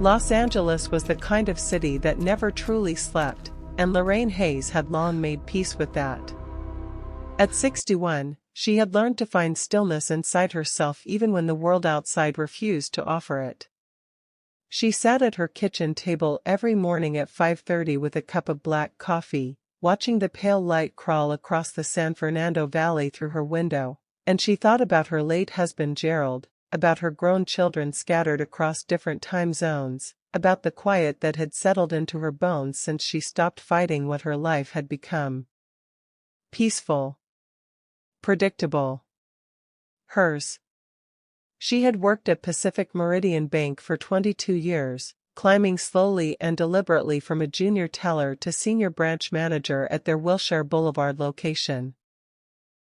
Los Angeles was the kind of city that never truly slept, and Lorraine Hayes had long made peace with that. At 61, she had learned to find stillness inside herself even when the world outside refused to offer it. She sat at her kitchen table every morning at 5:30 with a cup of black coffee, watching the pale light crawl across the San Fernando Valley through her window, and she thought about her late husband Gerald, about her grown children scattered across different time zones, about the quiet that had settled into her bones since she stopped fighting what her life had become. Peaceful. Predictable. Hers. She had worked at Pacific Meridian Bank for 22 years, climbing slowly and deliberately from a junior teller to senior branch manager at their Wilshire Boulevard location.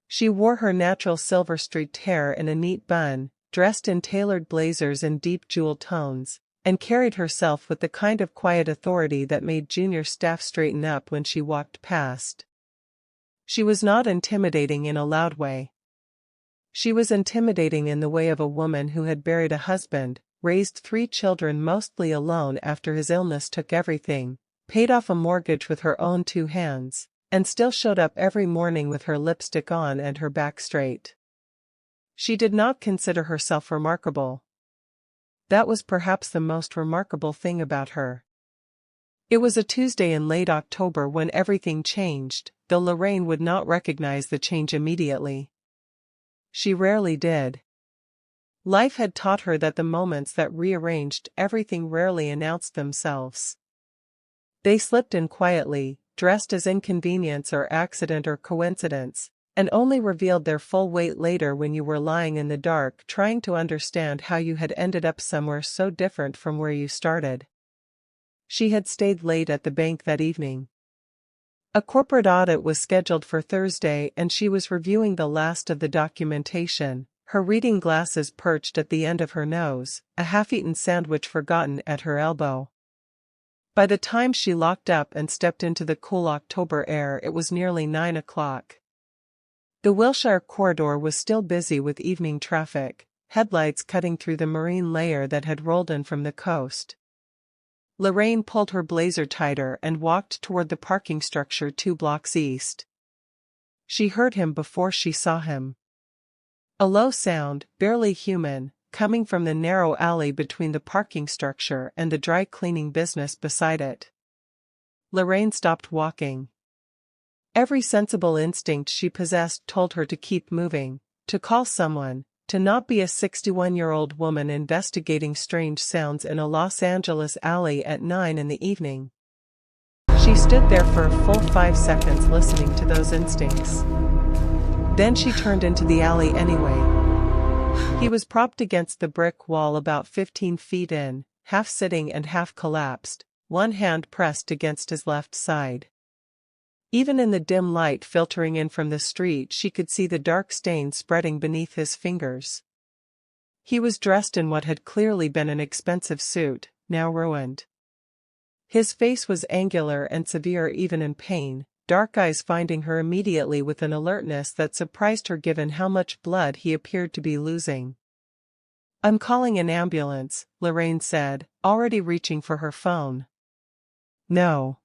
She wore her natural silver-streaked hair in a neat bun, dressed in tailored blazers in deep jewel tones, and carried herself with the kind of quiet authority that made junior staff straighten up when she walked past. She was not intimidating in a loud way. She was intimidating in the way of a woman who had buried a husband, raised 3 children mostly alone after his illness took everything, paid off a mortgage with her own 2 hands, and still showed up every morning with her lipstick on and her back straight. She did not consider herself remarkable. That was perhaps the most remarkable thing about her. It was a Tuesday in late October when everything changed, though Lorraine would not recognize the change immediately. She rarely did. Life had taught her that the moments that rearranged everything rarely announced themselves. They slipped in quietly, dressed as inconvenience or accident or coincidence, and only revealed their full weight later when you were lying in the dark trying to understand how you had ended up somewhere so different from where you started. She had stayed late at the bank that evening. A corporate audit was scheduled for Thursday and she was reviewing the last of the documentation, her reading glasses perched at the end of her nose, a half-eaten sandwich forgotten at her elbow. By the time she locked up and stepped into the cool October air, it was nearly 9 o'clock. The Wilshire corridor was still busy with evening traffic, headlights cutting through the marine layer that had rolled in from the coast. Lorraine pulled her blazer tighter and walked toward the parking structure 2 blocks east. She heard him before she saw him. A low sound, barely human, coming from the narrow alley between the parking structure and the dry cleaning business beside it. Lorraine stopped walking. Every sensible instinct she possessed told her to keep moving, to call someone, to not be a 61-year-old woman investigating strange sounds in a Los Angeles alley at 9 in the evening. She stood there for a full 5 seconds listening to those instincts. Then she turned into the alley anyway. He was propped against the brick wall about 15 feet in, half sitting and half collapsed, one hand pressed against his left side. Even in the dim light filtering in from the street she could see the dark stain spreading beneath his fingers. He was dressed in what had clearly been an expensive suit, now ruined. His face was angular and severe even in pain, dark eyes finding her immediately with an alertness that surprised her given how much blood he appeared to be losing. "I'm calling an ambulance," Lorraine said, already reaching for her phone. "No."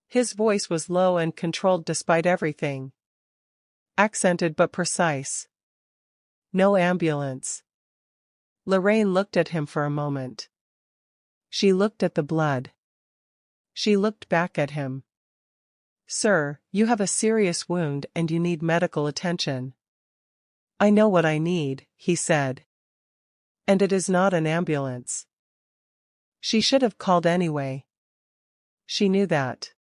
His voice was low and controlled despite everything. Accented but precise. "No ambulance." Lorraine looked at him for a moment. She looked at the blood. She looked back at him. "Sir, you have a serious wound and you need medical attention." "I know what I need," he said. "And it is not an ambulance." She should have called anyway. She knew that.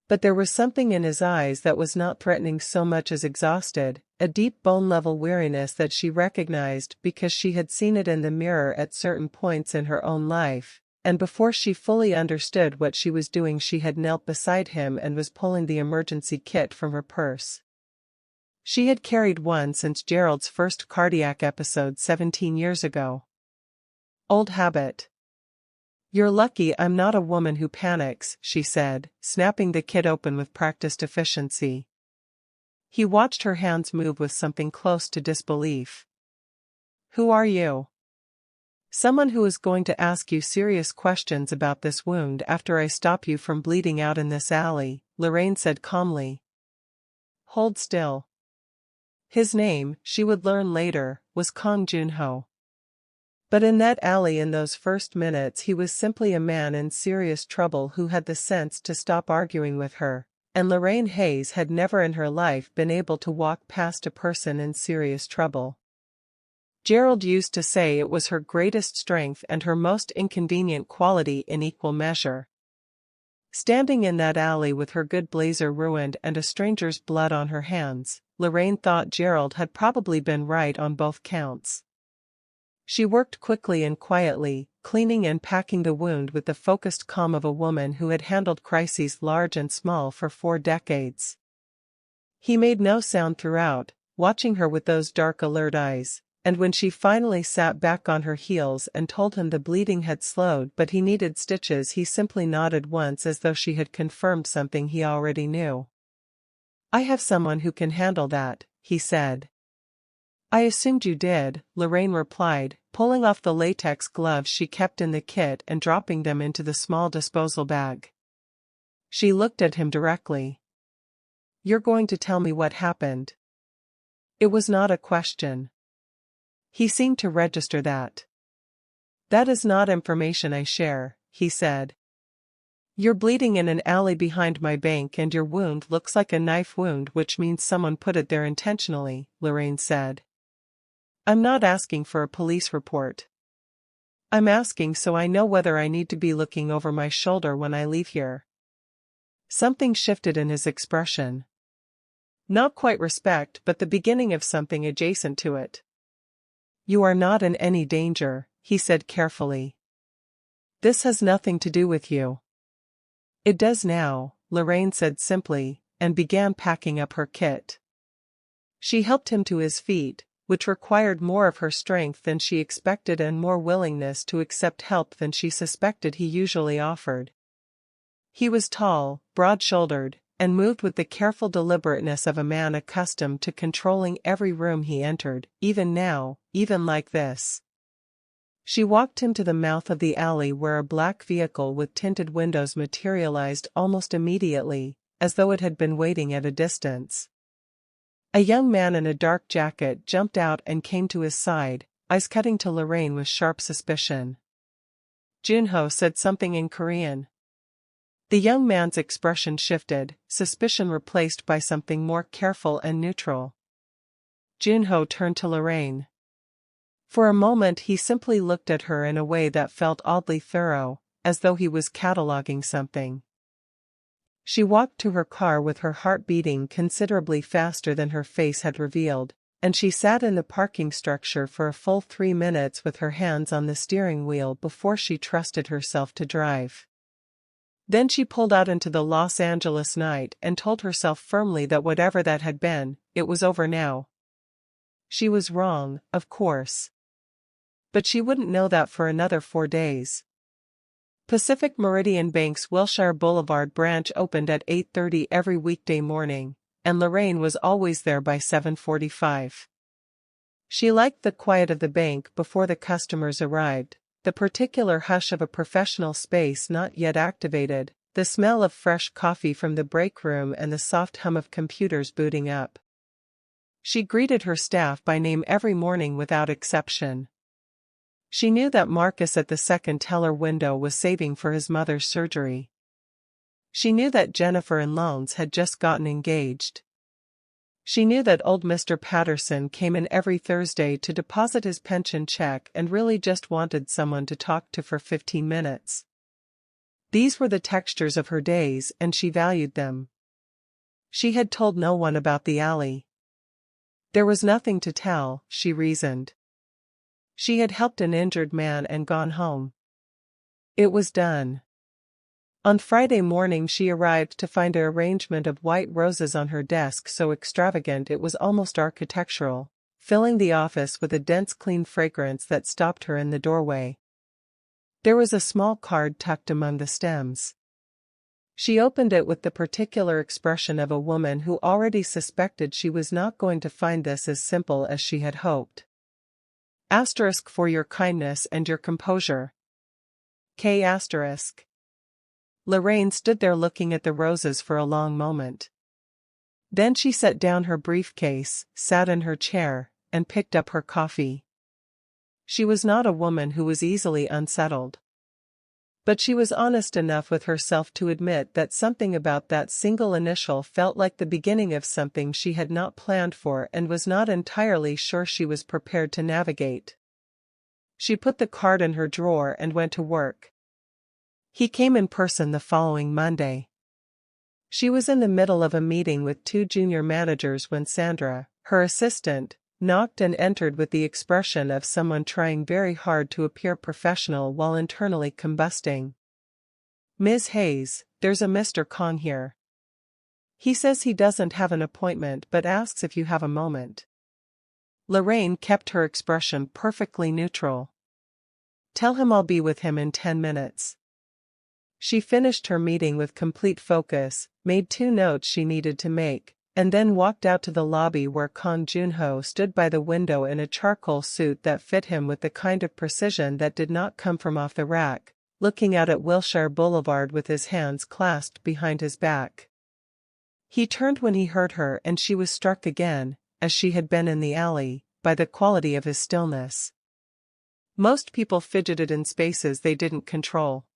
But there was something in his eyes that was not threatening so much as exhausted, a deep bone-level weariness that she recognized because she had seen it in the mirror at certain points in her own life, and before she fully understood what she was doing she had knelt beside him and was pulling the emergency kit from her purse. She had carried one since Gerald's first cardiac episode 17 years ago. Old habit. "You're lucky I'm not a woman who panics," she said, snapping the kit open with practiced efficiency. He watched her hands move with something close to disbelief. "Who are you?" Someone who is going to ask you serious questions about this wound after I stop you from bleeding out in this alley, Lorraine said calmly. Hold still. His name, she would learn later, was Kang Junho. But in that alley in those first minutes he was simply a man in serious trouble who had the sense to stop arguing with her, and Lorraine Hayes had never in her life been able to walk past a person in serious trouble. Gerald used to say it was her greatest strength and her most inconvenient quality in equal measure. Standing in that alley with her good blazer ruined and a stranger's blood on her hands, Lorraine thought Gerald had probably been right on both counts. She worked quickly and quietly, cleaning and packing the wound with the focused calm of a woman who had handled crises large and small for 4 decades. He made no sound throughout, watching her with those dark alert eyes, and when she finally sat back on her heels and told him the bleeding had slowed but he needed stitches, he simply nodded once as though she had confirmed something he already knew. I have someone who can handle that, he said. I assumed you did, Lorraine replied, pulling off the latex gloves she kept in the kit and dropping them into the small disposal bag. She looked at him directly. You're going to tell me what happened? It was not a question. He seemed to register that. That is not information I share, he said. You're bleeding in an alley behind my bank and your wound looks like a knife wound, which means someone put it there intentionally, Lorraine said. I'm not asking for a police report. I'm asking so I know whether I need to be looking over my shoulder when I leave here. Something shifted in his expression. Not quite respect, but the beginning of something adjacent to it. You are not in any danger, he said carefully. This has nothing to do with you. It does now, Lorraine said simply, and began packing up her kit. She helped him to his feet, which required more of her strength than she expected and more willingness to accept help than she suspected he usually offered. He was tall, broad-shouldered, and moved with the careful deliberateness of a man accustomed to controlling every room he entered, even now, even like this. She walked him to the mouth of the alley where a black vehicle with tinted windows materialized almost immediately, as though it had been waiting at a distance. A young man in a dark jacket jumped out and came to his side, eyes cutting to Lorraine with sharp suspicion. Junho said something in Korean. The young man's expression shifted, suspicion replaced by something more careful and neutral. Junho turned to Lorraine. For a moment he simply looked at her in a way that felt oddly thorough, as though he was cataloging something. She walked to her car with her heart beating considerably faster than her face had revealed, and she sat in the parking structure for a full 3 minutes with her hands on the steering wheel before she trusted herself to drive. Then she pulled out into the Los Angeles night and told herself firmly that whatever that had been, it was over now. She was wrong, of course. But she wouldn't know that for another 4 days. Pacific Meridian Bank's Wilshire Boulevard branch opened at 8:30 every weekday morning, and Lorraine was always there by 7:45. She liked the quiet of the bank before the customers arrived, the particular hush of a professional space not yet activated, the smell of fresh coffee from the break room and the soft hum of computers booting up. She greeted her staff by name every morning without exception. She knew that Marcus at the second teller window was saving for his mother's surgery. She knew that Jennifer and Loans had just gotten engaged. She knew that old Mr. Patterson came in every Thursday to deposit his pension check and really just wanted someone to talk to for 15 minutes. These were the textures of her days and she valued them. She had told no one about the alley. There was nothing to tell, she reasoned. She had helped an injured man and gone home. It was done. On Friday morning she arrived to find an arrangement of white roses on her desk so extravagant it was almost architectural, filling the office with a dense clean fragrance that stopped her in the doorway. There was a small card tucked among the stems. She opened it with the particular expression of a woman who already suspected she was not going to find this as simple as she had hoped. Asterisk for your kindness and your composure. K asterisk. Lorraine stood there looking at the roses for a long moment. Then she set down her briefcase, sat in her chair, and picked up her coffee. She was not a woman who was easily unsettled. But she was honest enough with herself to admit that something about that single initial felt like the beginning of something she had not planned for and was not entirely sure she was prepared to navigate. She put the card in her drawer and went to work. He came in person the following Monday. She was in the middle of a meeting with 2 junior managers when Sandra, her assistant, knocked and entered with the expression of someone trying very hard to appear professional while internally combusting. "Ms. Hayes, there's a Mr. Kong here. He says he doesn't have an appointment but asks if you have a moment." Lorraine kept her expression perfectly neutral. "Tell him I'll be with him in 10 minutes. She finished her meeting with complete focus, made 2 notes she needed to make, and then walked out to the lobby where Kang Junho stood by the window in a charcoal suit that fit him with the kind of precision that did not come from off the rack, looking out at Wilshire Boulevard with his hands clasped behind his back. He turned when he heard her and she was struck again, as she had been in the alley, by the quality of his stillness. Most people fidgeted in spaces they didn't control.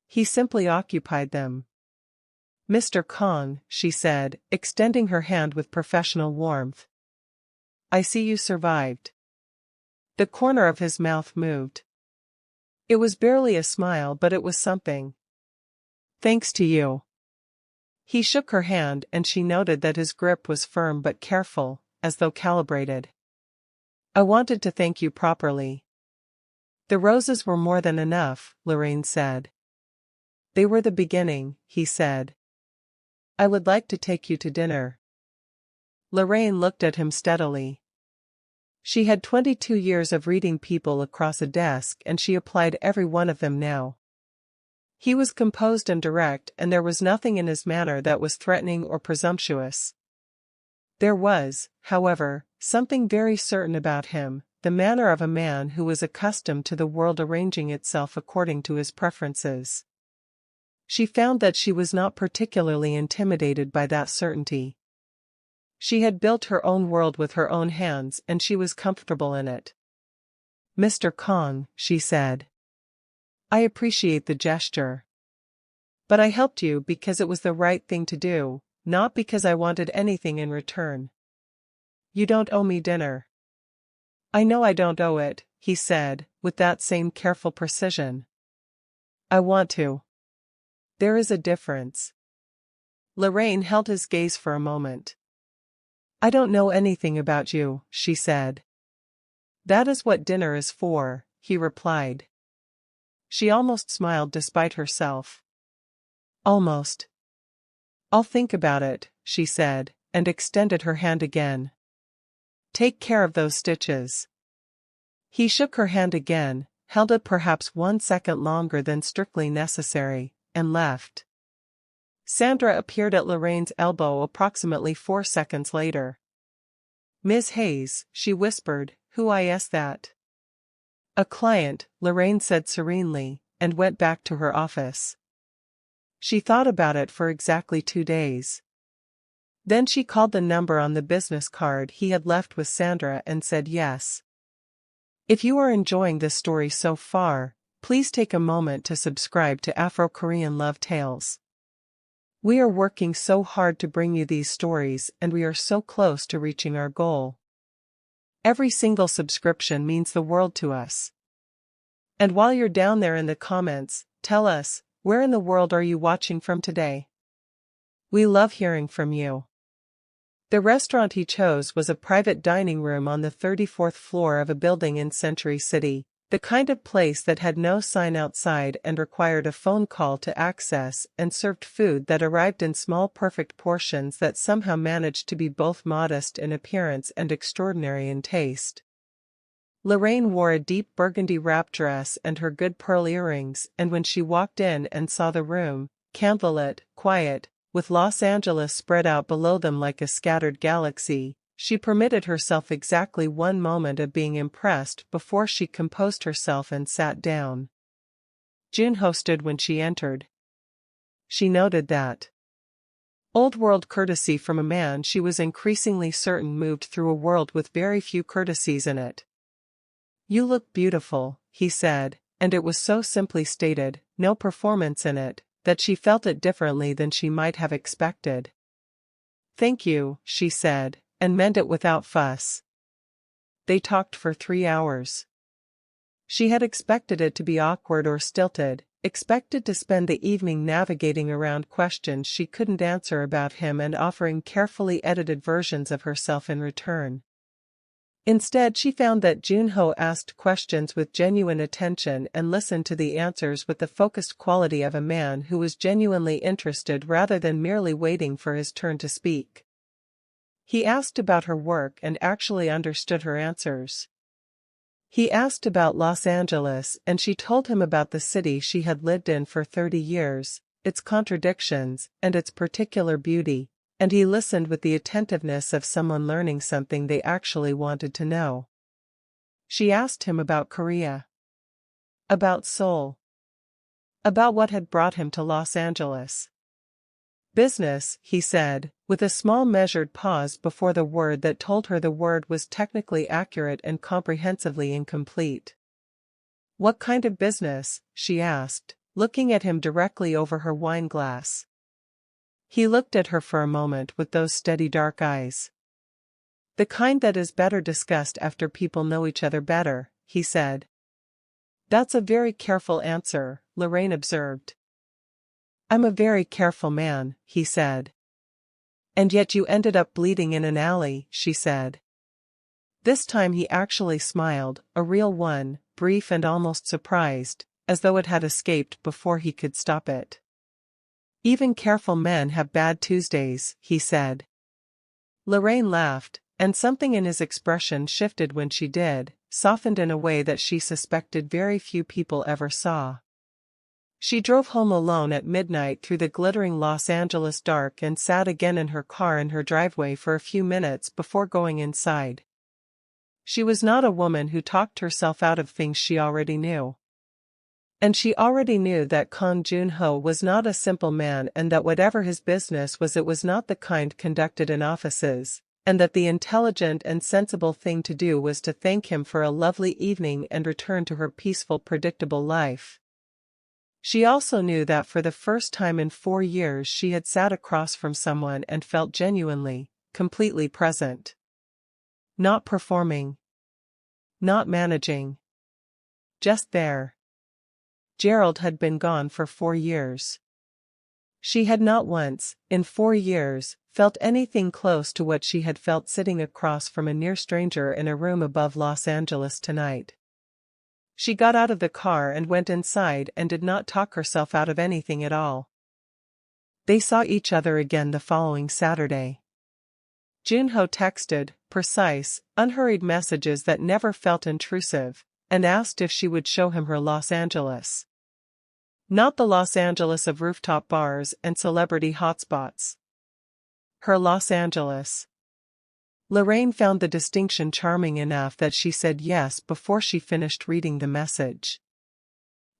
He simply occupied them. "Mr. Kong," she said, extending her hand with professional warmth. "I see you survived." The corner of his mouth moved. It was barely a smile, but it was something. "Thanks to you." He shook her hand and she noted that his grip was firm but careful, as though calibrated. "I wanted to thank you properly." "The roses were more than enough," Lorraine said. "They were the beginning," he said. "I would like to take you to dinner." Lorraine looked at him steadily. She had 22 years of reading people across a desk and she applied every one of them now. He was composed and direct and there was nothing in his manner that was threatening or presumptuous. There was, however, something very certain about him, the manner of a man who was accustomed to the world arranging itself according to his preferences. She found that she was not particularly intimidated by that certainty. She had built her own world with her own hands and she was comfortable in it. "Mr. Kong," she said. "I appreciate the gesture. But I helped you because it was the right thing to do, not because I wanted anything in return. You don't owe me dinner." "I know I don't owe it," he said, with that same careful precision. "I want to. There is a difference." Lorraine held his gaze for a moment. "I don't know anything about you," she said. "That is what dinner is for," he replied. She almost smiled despite herself. "Almost." "I'll think about it," she said, and extended her hand again. "Take care of those stitches." He shook her hand again, held it perhaps 1 second longer than strictly necessary, and left. Sandra appeared at Lorraine's elbow approximately 4 seconds later. "Ms. Hayes," she whispered, "who is that?" "A client," Lorraine said serenely, and went back to her office. She thought about it for exactly 2 days. Then she called the number on the business card he had left with Sandra and said yes. If you are enjoying this story so far, please take a moment to subscribe to Afro-Korean Love Tales. We are working so hard to bring you these stories and we are so close to reaching our goal. Every single subscription means the world to us. And while you're down there in the comments, tell us, where in the world are you watching from today? We love hearing from you. The restaurant he chose was a private dining room on the 34th floor of a building in Century City, the kind of place that had no sign outside and required a phone call to access and served food that arrived in small perfect portions that somehow managed to be both modest in appearance and extraordinary in taste. Lorraine wore a deep burgundy wrap dress and her good pearl earrings, and when she walked in and saw the room, candlelit, quiet, with Los Angeles spread out below them like a scattered galaxy, she permitted herself exactly one moment of being impressed before she composed herself and sat down. Junho stood when she entered. She noted that old-world courtesy from a man she was increasingly certain moved through a world with very few courtesies in it. "You look beautiful," he said, and it was so simply stated, no performance in it, that she felt it differently than she might have expected. "Thank you," she said, and meant it without fuss. They talked for 3 hours. She had expected it to be awkward or stilted, expected to spend the evening navigating around questions she couldn't answer about him and offering carefully edited versions of herself in return. Instead, she found that Junho asked questions with genuine attention and listened to the answers with the focused quality of a man who was genuinely interested rather than merely waiting for his turn to speak. He asked about her work and actually understood her answers. He asked about Los Angeles and she told him about the city she had lived in for 30 years, its contradictions, and its particular beauty, and he listened with the attentiveness of someone learning something they actually wanted to know. She asked him about Korea. About Seoul. About what had brought him to Los Angeles. "Business," he said, with a small measured pause before the word that told her the word was technically accurate and comprehensively incomplete. "What kind of business?" she asked, looking at him directly over her wine glass. He looked at her for a moment with those steady dark eyes. "The kind that is better discussed after people know each other better," he said. "That's a very careful answer," Lorraine observed. "I'm a very careful man," he said. "And yet you ended up bleeding in an alley," she said. This time he actually smiled, a real one, brief and almost surprised, as though it had escaped before he could stop it. "Even careful men have bad Tuesdays," he said. Lorraine laughed, and something in his expression shifted when she did, softened in a way that she suspected very few people ever saw. She drove home alone at midnight through the glittering Los Angeles dark and sat again in her car in her driveway for a few minutes before going inside. She was not a woman who talked herself out of things she already knew. And she already knew that Kang Junho was not a simple man and that whatever his business was it was not the kind conducted in offices, and that the intelligent and sensible thing to do was to thank him for a lovely evening and return to her peaceful predictable life. She also knew that for the first time in 4 years she had sat across from someone and felt genuinely, completely present. Not performing. Not managing. Just there. Gerald had been gone for 4 years. She had not once, in 4 years, felt anything close to what she had felt sitting across from a near stranger in a room above Los Angeles tonight. She got out of the car and went inside and did not talk herself out of anything at all. They saw each other again the following Saturday. Junho texted, precise, unhurried messages that never felt intrusive, and asked if she would show him her Los Angeles. Not the Los Angeles of rooftop bars and celebrity hotspots. Her Los Angeles. Lorraine found the distinction charming enough that she said yes before she finished reading the message.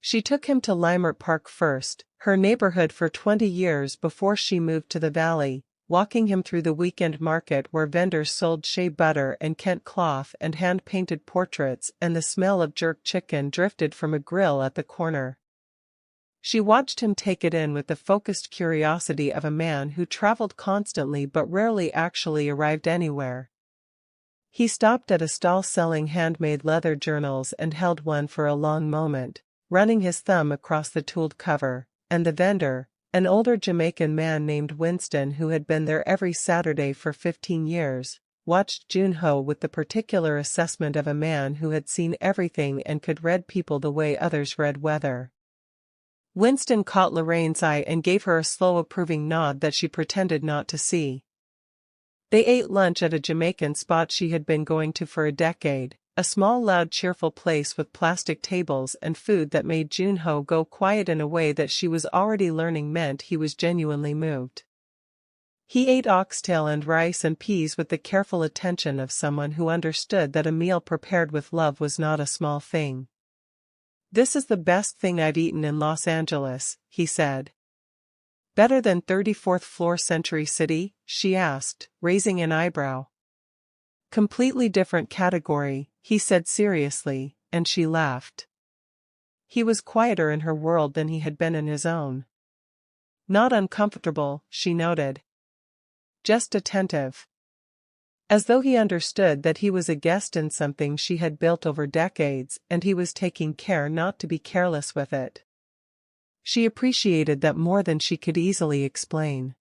She took him to Leimert Park first, her neighborhood for 20 years before she moved to the valley, walking him through the weekend market where vendors sold shea butter and Kent cloth and hand-painted portraits and the smell of jerk chicken drifted from a grill at the corner. She watched him take it in with the focused curiosity of a man who traveled constantly but rarely actually arrived anywhere. He stopped at a stall selling handmade leather journals and held one for a long moment, running his thumb across the tooled cover, and the vendor, an older Jamaican man named Winston who had been there every Saturday for 15 years, watched Junho with the particular assessment of a man who had seen everything and could read people the way others read weather. Winston caught Lorraine's eye and gave her a slow approving nod that she pretended not to see. They ate lunch at a Jamaican spot she had been going to for a decade, a small loud cheerful place with plastic tables and food that made Junho go quiet in a way that she was already learning meant he was genuinely moved. He ate oxtail and rice and peas with the careful attention of someone who understood that a meal prepared with love was not a small thing. "This is the best thing I've eaten in Los Angeles," he said. "Better than 34th floor Century City?" she asked, raising an eyebrow. "Completely different category," he said seriously, and she laughed. He was quieter in her world than he had been in his own. "Not uncomfortable," she noted. "Just attentive." As though he understood that he was a guest in something she had built over decades, and he was taking care not to be careless with it. She appreciated that more than she could easily explain.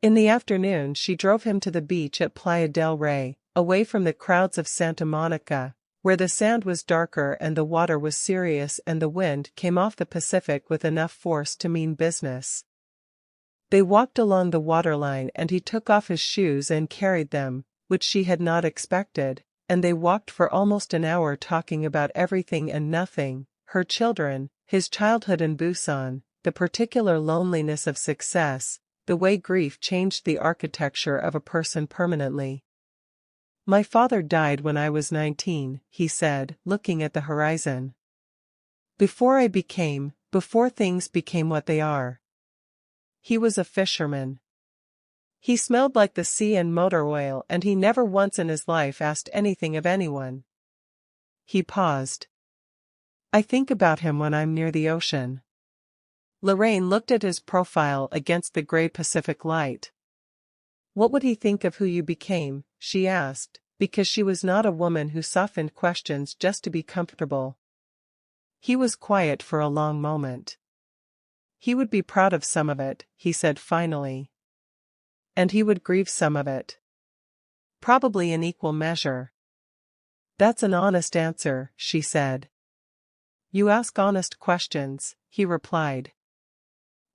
In the afternoon she drove him to the beach at Playa del Rey, away from the crowds of Santa Monica, where the sand was darker and the water was serious and the wind came off the Pacific with enough force to mean business. They walked along the waterline and he took off his shoes and carried them, which she had not expected, and they walked for almost an hour talking about everything and nothing: her children, his childhood in Busan, the particular loneliness of success, the way grief changed the architecture of a person permanently. "My father died when I was 19, he said, looking at the horizon. Before things became what they are. He was a fisherman. He smelled like the sea and motor oil, and he never once in his life asked anything of anyone." He paused. "I think about him when I'm near the ocean." Lorraine looked at his profile against the gray Pacific light. "What would he think of who you became?" she asked, because she was not a woman who softened questions just to be comfortable. He was quiet for a long moment. "He would be proud of some of it," he said finally. "And he would grieve some of it. Probably in equal measure." "That's an honest answer," she said. "You ask honest questions," he replied.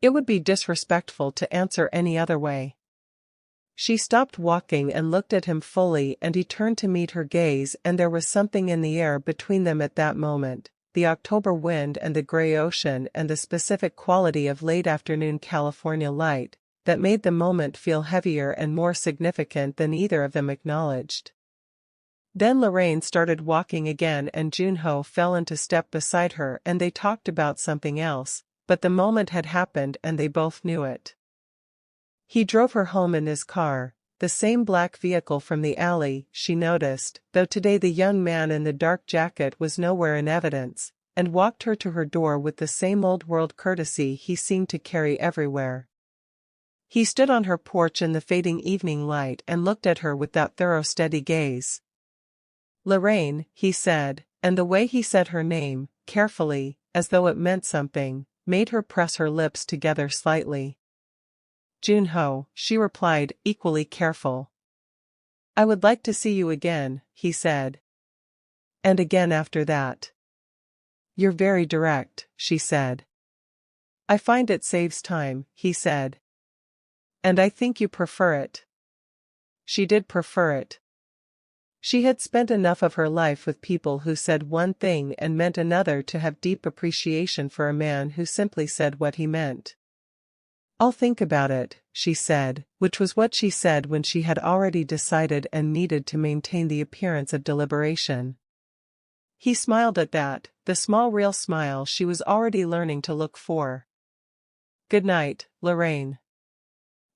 "It would be disrespectful to answer any other way." She stopped walking and looked at him fully, and he turned to meet her gaze, and there was something in the air between them at that moment, the October wind and the gray ocean and the specific quality of late afternoon California light, that made the moment feel heavier and more significant than either of them acknowledged. Then Lorraine started walking again and Junho fell into step beside her and they talked about something else, but the moment had happened and they both knew it. He drove her home in his car, the same black vehicle from the alley, she noticed, though today the young man in the dark jacket was nowhere in evidence, and walked her to her door with the same old-world courtesy he seemed to carry everywhere. He stood on her porch in the fading evening light and looked at her with that thorough steady gaze. "Lorraine," he said, and the way he said her name, carefully, as though it meant something, made her press her lips together slightly. "Junho," she replied, equally careful. "I would like to see you again," he said. "And again after that." "You're very direct," she said. "I find it saves time," he said. "And I think you prefer it." She did prefer it. She had spent enough of her life with people who said one thing and meant another to have deep appreciation for a man who simply said what he meant. "I'll think about it," she said, which was what she said when she had already decided and needed to maintain the appearance of deliberation. He smiled at that, the small real smile she was already learning to look for. "Good night, Lorraine."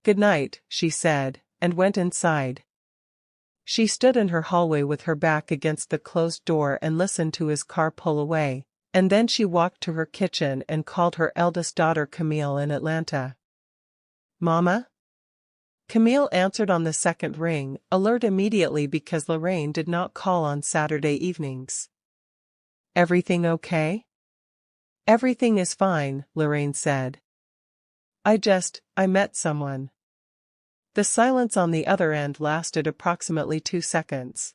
"Good night," she said, and went inside. She stood in her hallway with her back against the closed door and listened to his car pull away, and then she walked to her kitchen and called her eldest daughter Camille in Atlanta. "Mama?" Camille answered on the second ring, alert immediately because Lorraine did not call on Saturday evenings. "Everything okay?" "Everything is fine," Lorraine said. I met someone." The silence on the other end lasted approximately 2 seconds.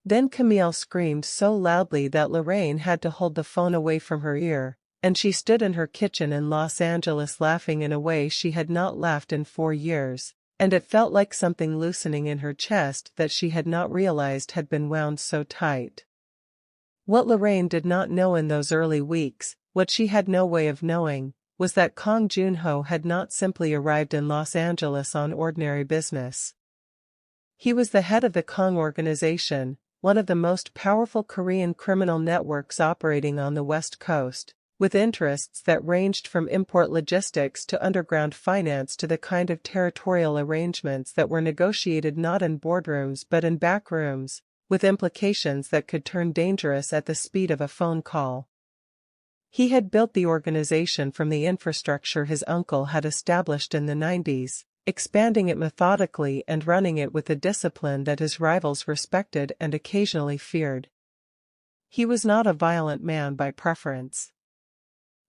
Then Camille screamed so loudly that Lorraine had to hold the phone away from her ear, and she stood in her kitchen in Los Angeles laughing in a way she had not laughed in 4 years, and it felt like something loosening in her chest that she had not realized had been wound so tight. What Lorraine did not know in those early weeks, what she had no way of knowing, was that Kang Junho had not simply arrived in Los Angeles on ordinary business. He was the head of the Kang organization, one of the most powerful Korean criminal networks operating on the West Coast, with interests that ranged from import logistics to underground finance to the kind of territorial arrangements that were negotiated not in boardrooms but in back rooms, with implications that could turn dangerous at the speed of a phone call. He had built the organization from the infrastructure his uncle had established in the 90s, expanding it methodically and running it with a discipline that his rivals respected and occasionally feared. He was not a violent man by preference.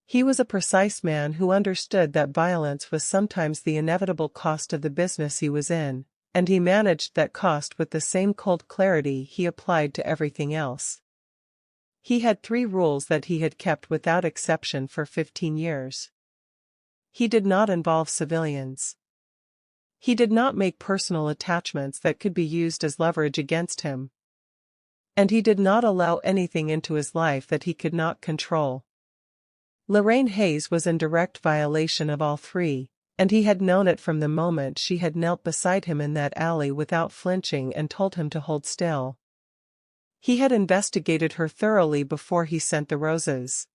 He was a precise man who understood that violence was sometimes the inevitable cost of the business he was in, and he managed that cost with the same cold clarity he applied to everything else. He had 3 rules that he had kept without exception for 15 years. He did not involve civilians. He did not make personal attachments that could be used as leverage against him. And he did not allow anything into his life that he could not control. Lorraine Hayes was in direct violation of all 3, and he had known it from the moment she had knelt beside him in that alley without flinching and told him to hold still. He had investigated her thoroughly before he sent the roses.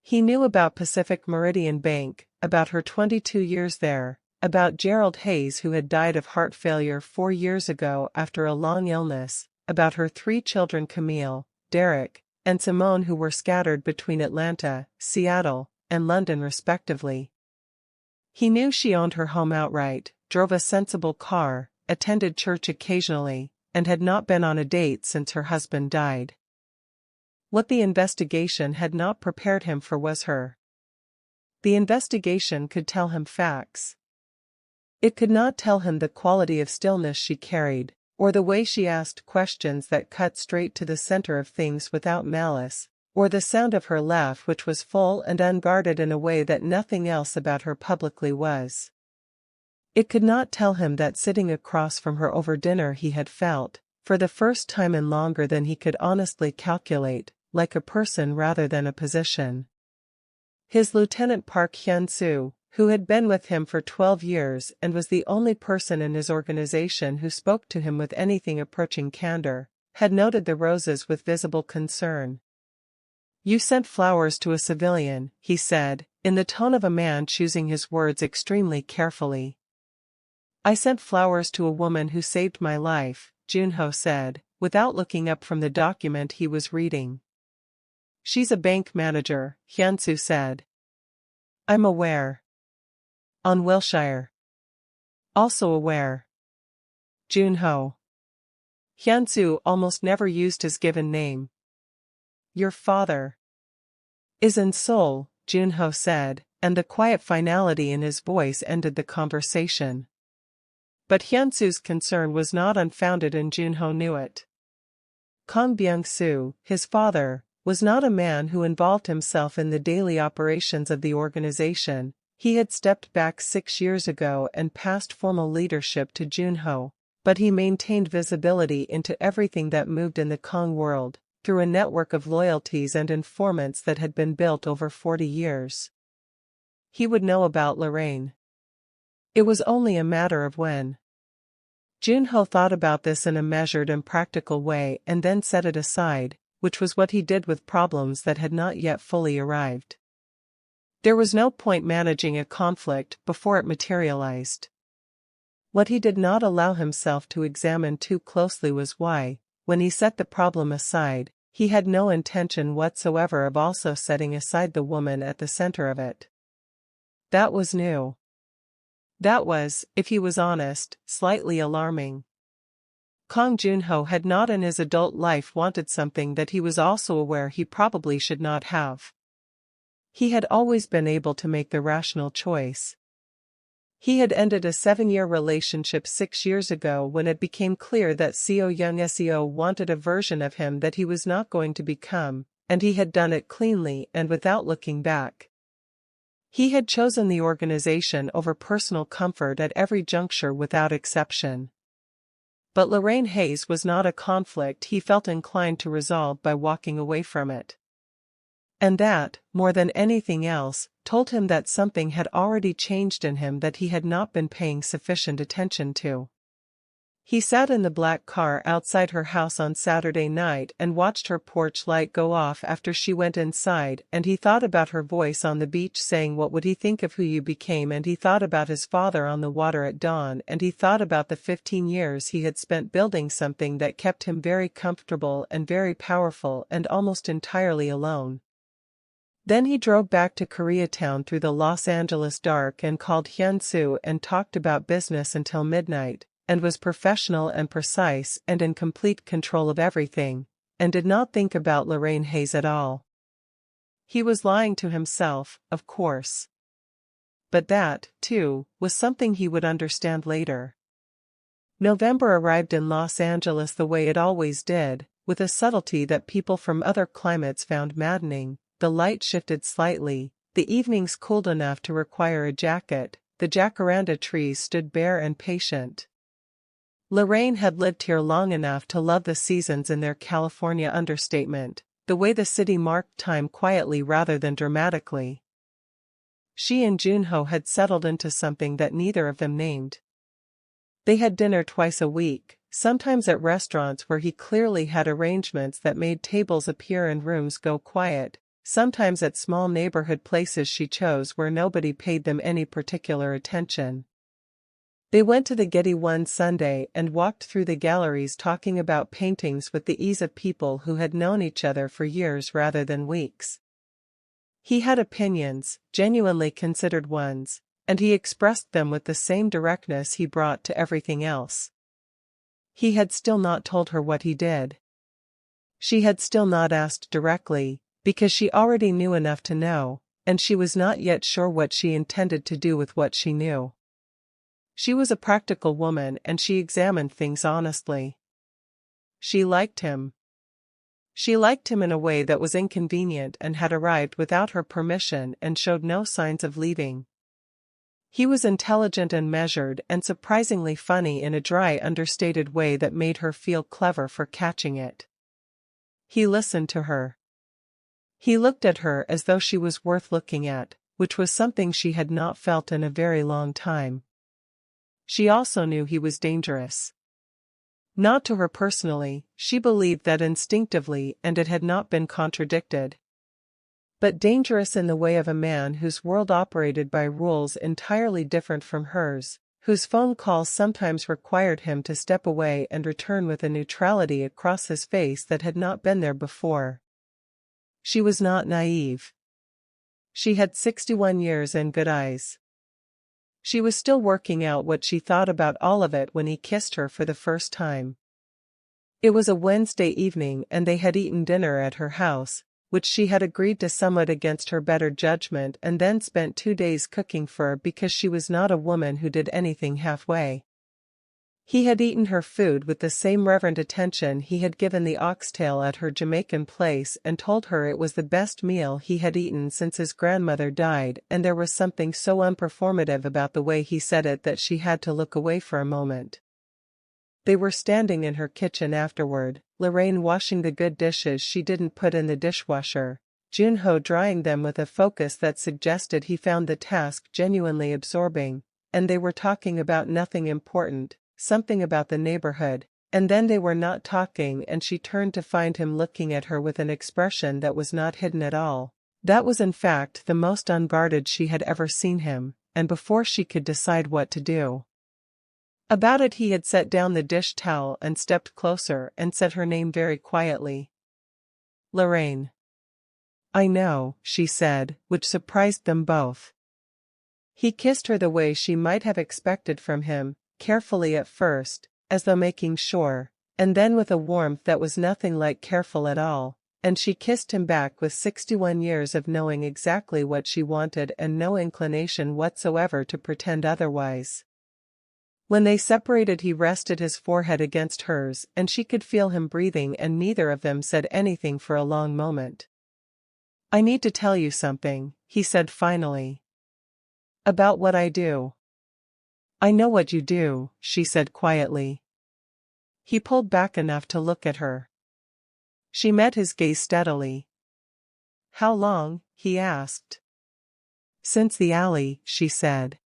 He knew about Pacific Meridian Bank, about her 22 years there, about Gerald Hayes who had died of heart failure 4 years ago after a long illness, about her 3 children Camille, Derek, and Simone who were scattered between Atlanta, Seattle, and London respectively. He knew she owned her home outright, drove a sensible car, attended church occasionally, and had not been on a date since her husband died. What the investigation had not prepared him for was her. The investigation could tell him facts. It could not tell him the quality of stillness she carried, or the way she asked questions that cut straight to the center of things without malice, or the sound of her laugh which was full and unguarded in a way that nothing else about her publicly was. It could not tell him that sitting across from her over dinner he had felt, for the first time in longer than he could honestly calculate, like a person rather than a position. His Lieutenant Park Hyun-soo, who had been with him for 12 years and was the only person in his organization who spoke to him with anything approaching candor, had noted the roses with visible concern. "You sent flowers to a civilian," he said, in the tone of a man choosing his words extremely carefully. "I sent flowers to a woman who saved my life," Junho said, without looking up from the document he was reading. "She's a bank manager," Hyun-soo said. "I'm aware. On Wilshire." "Also aware." Junho. Hyun-soo almost never used his given name. "Your father is in Seoul," Junho said, and the quiet finality in his voice ended the conversation. But Hyun-soo's concern was not unfounded and Junho knew it. Kang Byung-soo, his father, was not a man who involved himself in the daily operations of the organization. He had stepped back 6 years ago and passed formal leadership to Junho, but he maintained visibility into everything that moved in the Kang world, through a network of loyalties and informants that had been built over 40 years. He would know about Lorraine. It was only a matter of when. Junho thought about this in a measured and practical way and then set it aside, which was what he did with problems that had not yet fully arrived. There was no point managing a conflict before it materialized. What he did not allow himself to examine too closely was why, when he set the problem aside, he had no intention whatsoever of also setting aside the woman at the center of it. That was new. That was, if he was honest, slightly alarming. Kang Junho had not in his adult life wanted something that he was also aware he probably should not have. He had always been able to make the rational choice. He had ended a 7-year relationship 6 years ago when it became clear that Seo Young-seo wanted a version of him that he was not going to become, and he had done it cleanly and without looking back. He had chosen the organization over personal comfort at every juncture without exception. But Lorraine Hayes was not a conflict he felt inclined to resolve by walking away from it. And that, more than anything else, told him that something had already changed in him that he had not been paying sufficient attention to. He sat in the black car outside her house on Saturday night and watched her porch light go off after she went inside, and he thought about her voice on the beach saying what would he think of who you became, and he thought about his father on the water at dawn, and he thought about the 15 years he had spent building something that kept him very comfortable and very powerful and almost entirely alone. Then he drove back to Koreatown through the Los Angeles dark and called Hyun-soo and talked about business until midnight, and was professional and precise and in complete control of everything, and did not think about Lorraine Hayes at all. He was lying to himself, of course. But that, too, was something he would understand later. November arrived in Los Angeles the way it always did, with a subtlety that people from other climates found maddening. The light shifted slightly, the evenings cooled enough to require a jacket, the jacaranda trees stood bare and patient. Lorraine had lived here long enough to love the seasons in their California understatement, the way the city marked time quietly rather than dramatically. She and Junho had settled into something that neither of them named. They had dinner twice a week, sometimes at restaurants where he clearly had arrangements that made tables appear and rooms go quiet, sometimes at small neighborhood places she chose where nobody paid them any particular attention. They went to the Getty one Sunday and walked through the galleries talking about paintings with the ease of people who had known each other for years rather than weeks. He had opinions, genuinely considered ones, and he expressed them with the same directness he brought to everything else. He had still not told her what he did. She had still not asked directly, because she already knew enough to know, and she was not yet sure what she intended to do with what she knew. She was a practical woman and she examined things honestly. She liked him. She liked him in a way that was inconvenient and had arrived without her permission and showed no signs of leaving. He was intelligent and measured and surprisingly funny in a dry, understated way that made her feel clever for catching it. He listened to her. He looked at her as though she was worth looking at, which was something she had not felt in a very long time. She also knew he was dangerous. Not to her personally, she believed that instinctively, and it had not been contradicted. But dangerous in the way of a man whose world operated by rules entirely different from hers, whose phone calls sometimes required him to step away and return with a neutrality across his face that had not been there before. She was not naive. She had 61 years and good eyes. She was still working out what she thought about all of it when he kissed her for the first time. It was a Wednesday evening and they had eaten dinner at her house, which she had agreed to somewhat against her better judgment, and then spent 2 days cooking for her because she was not a woman who did anything halfway. He had eaten her food with the same reverent attention he had given the oxtail at her Jamaican place and told her it was the best meal he had eaten since his grandmother died, and there was something so unperformative about the way he said it that she had to look away for a moment. They were standing in her kitchen afterward, Lorraine washing the good dishes she didn't put in the dishwasher, Junho drying them with a focus that suggested he found the task genuinely absorbing, and they were talking about nothing important. Something about the neighborhood, and then they were not talking and she turned to find him looking at her with an expression that was not hidden at all. That was in fact the most unguarded she had ever seen him, and before she could decide what to do about it he had set down the dish towel and stepped closer and said her name very quietly. Lorraine. I know, she said, which surprised them both. He kissed her the way she might have expected from him, carefully at first, as though making sure, and then with a warmth that was nothing like careful at all, and she kissed him back with 61 years of knowing exactly what she wanted and no inclination whatsoever to pretend otherwise. When they separated he rested his forehead against hers and she could feel him breathing, and neither of them said anything for a long moment. I need to tell you something, he said finally. About what I do. I know what you do, she said quietly. He pulled back enough to look at her. She met his gaze steadily. How long? He asked. Since the alley, she said.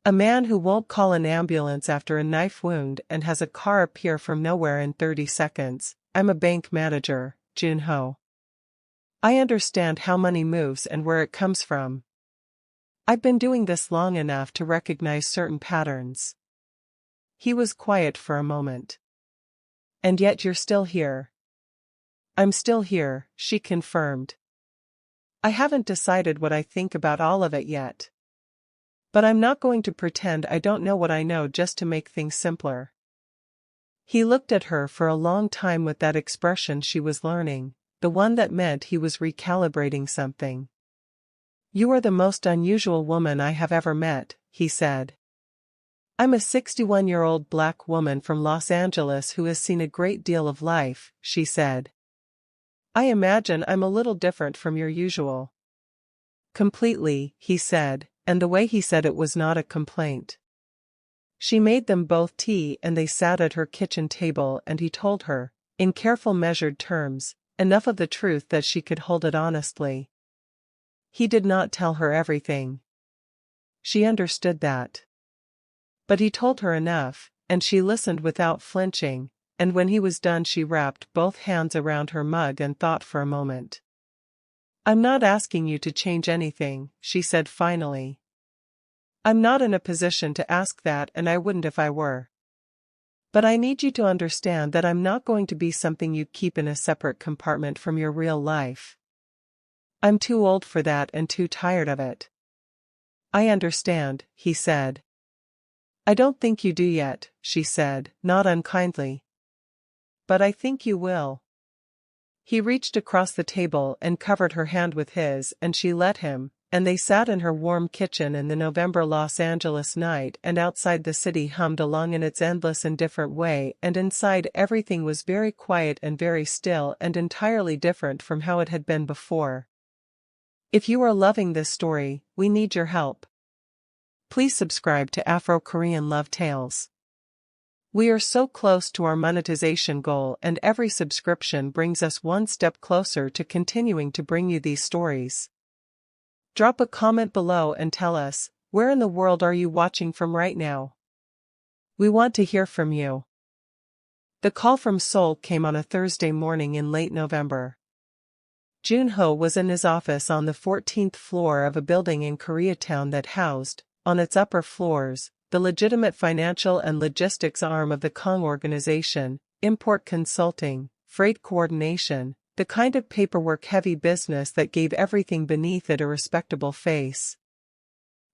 A man who won't call an ambulance after a knife wound and has a car appear from nowhere in 30 seconds. I'm a bank manager, Junho. I understand how money moves and where it comes from. I've been doing this long enough to recognize certain patterns. He was quiet for a moment. And yet you're still here. I'm still here, she confirmed. I haven't decided what I think about all of it yet. But I'm not going to pretend I don't know what I know just to make things simpler. He looked at her for a long time with that expression she was learning, the one that meant he was recalibrating something. You are the most unusual woman I have ever met, he said. I'm a 61-year-old black woman from Los Angeles who has seen a great deal of life, she said. I imagine I'm a little different from your usual. Completely, he said, and the way he said it was not a complaint. She made them both tea and they sat at her kitchen table and he told her, in careful measured terms, enough of the truth that she could hold it honestly. He did not tell her everything. She understood that. But he told her enough, and she listened without flinching, and when he was done she wrapped both hands around her mug and thought for a moment. I'm not asking you to change anything, she said finally. I'm not in a position to ask that and I wouldn't if I were. But I need you to understand that I'm not going to be something you keep in a separate compartment from your real life. I'm too old for that and too tired of it. I understand, he said. I don't think you do yet, she said, not unkindly. But I think you will. He reached across the table and covered her hand with his and she let him, and they sat in her warm kitchen in the November Los Angeles night and outside the city hummed along in its endless indifferent way and inside everything was very quiet and very still and entirely different from how it had been before. If you are loving this story, we need your help. Please subscribe to Afro Korean Love Tales. We are so close to our monetization goal and every subscription brings us one step closer to continuing to bring you these stories. Drop a comment below and tell us, where in the world are you watching from right now? We want to hear from you. The call from Seoul came on a Thursday morning in late November. Junho was in his office on the 14th floor of a building in Koreatown that housed, on its upper floors, the legitimate financial and logistics arm of the Kong organization, import consulting, freight coordination, the kind of paperwork-heavy business that gave everything beneath it a respectable face.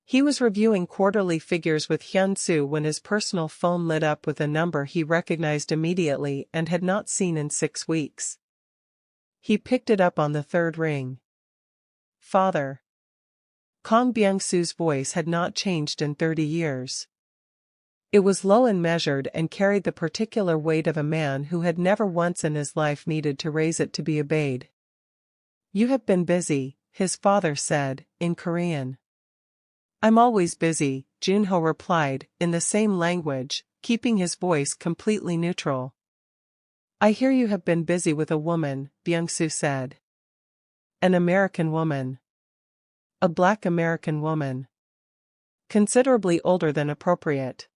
He was reviewing quarterly figures with Hyun-soo when his personal phone lit up with a number he recognized immediately and had not seen in 6 weeks. He picked it up on the third ring. Father. Kang Byung-soo's voice had not changed in 30 years. It was low and measured and carried the particular weight of a man who had never once in his life needed to raise it to be obeyed. You have been busy, his father said, in Korean. I'm always busy, Junho replied, in the same language, keeping his voice completely neutral. I hear you have been busy with a woman, Byung-soo said. An American woman. A black American woman. Considerably older than appropriate.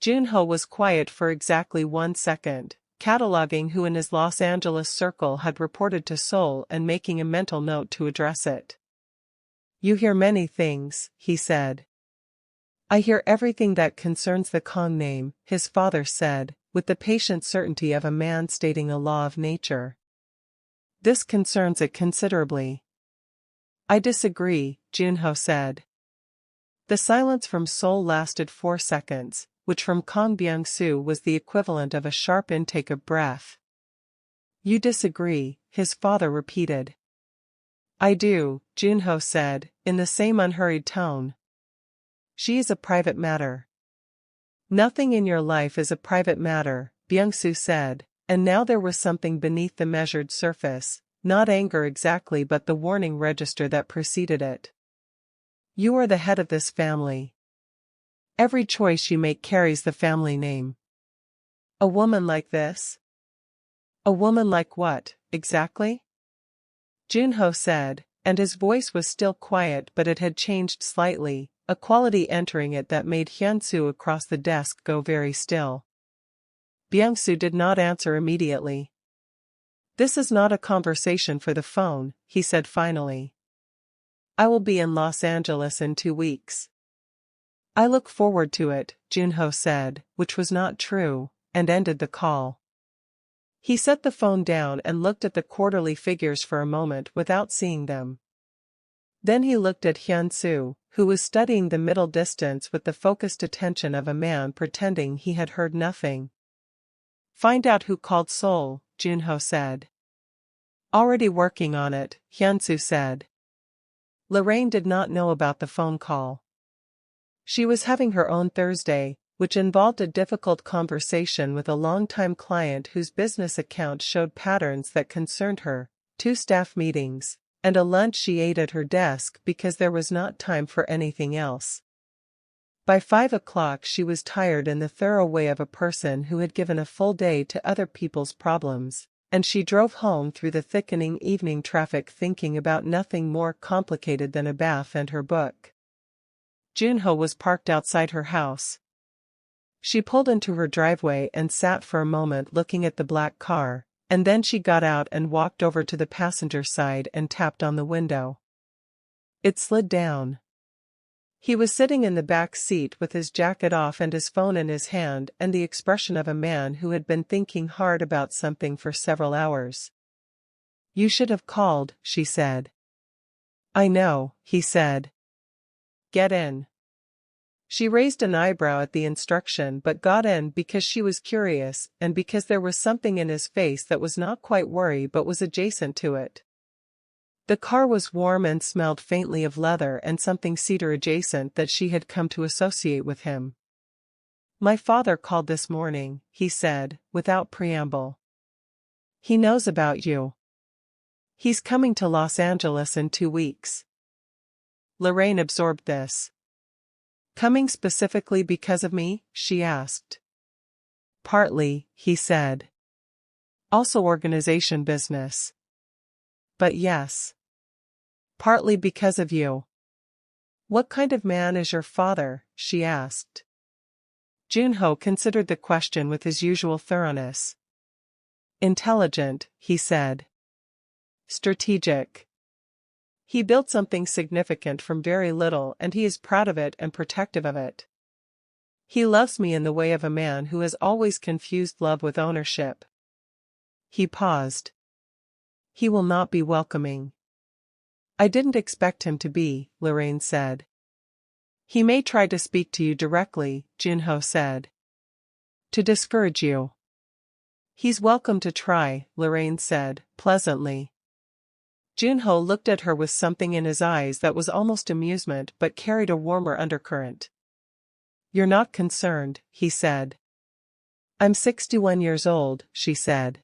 Junho was quiet for exactly 1 second, cataloging who in his Los Angeles circle had reported to Seoul and making a mental note to address it. You hear many things, he said. I hear everything that concerns the Kong name, his father said, with the patient certainty of a man stating a law of nature. This concerns it considerably. I disagree, Junho said. The silence from Seoul lasted 4 seconds, which from Kang Byung-soo was the equivalent of a sharp intake of breath. You disagree, his father repeated. I do, Junho said, in the same unhurried tone. She is a private matter. Nothing in your life is a private matter, Byung-soo said, and now there was something beneath the measured surface, not anger exactly but the warning register that preceded it. You are the head of this family. Every choice you make carries the family name. A woman like this? A woman like what, exactly? Junho said, and his voice was still quiet but it had changed slightly, a quality entering it that made Hyunsu across the desk go very still. Byung-soo did not answer immediately. "This is not a conversation for the phone," he said finally. "I will be in Los Angeles in 2 weeks. "I look forward to it," Junho said, which was not true, and ended the call. He set the phone down and looked at the quarterly figures for a moment without seeing them. Then he looked at Hyun-soo, who was studying the middle distance with the focused attention of a man pretending he had heard nothing. "Find out who called Seoul," Junho said. "Already working on it," Hyun-soo said. Lorraine did not know about the phone call. She was having her own Thursday, which involved a difficult conversation with a longtime client whose business account showed patterns that concerned her, 2 staff meetings, and a lunch she ate at her desk because there was not time for anything else. By 5 o'clock she was tired in the thorough way of a person who had given a full day to other people's problems, and she drove home through the thickening evening traffic thinking about nothing more complicated than a bath and her book. Junho was parked outside her house. She pulled into her driveway and sat for a moment looking at the black car, and then she got out and walked over to the passenger side and tapped on the window. It slid down. He was sitting in the back seat with his jacket off and his phone in his hand and the expression of a man who had been thinking hard about something for several hours. "You should have called," she said. "I know," he said. "Get in." She raised an eyebrow at the instruction but got in because she was curious and because there was something in his face that was not quite worry but was adjacent to it. The car was warm and smelled faintly of leather and something cedar adjacent that she had come to associate with him. "My father called this morning," he said, without preamble. "He knows about you. He's coming to Los Angeles in 2 weeks." Lorraine absorbed this. "Coming specifically because of me?" she asked. "Partly," he said. "Also organization business. But yes. Partly because of you." "What kind of man is your father?" she asked. Junho considered the question with his usual thoroughness. "Intelligent," he said. "Strategic. He built something significant from very little and he is proud of it and protective of it. He loves me in the way of a man who has always confused love with ownership." He paused. "He will not be welcoming." "I didn't expect him to be," Lorraine said. "He may try to speak to you directly," Junho said. "To discourage you." "He's welcome to try," Lorraine said, pleasantly. Junho looked at her with something in his eyes that was almost amusement but carried a warmer undercurrent. "You're not concerned," he said. "I'm 61 years old," she said.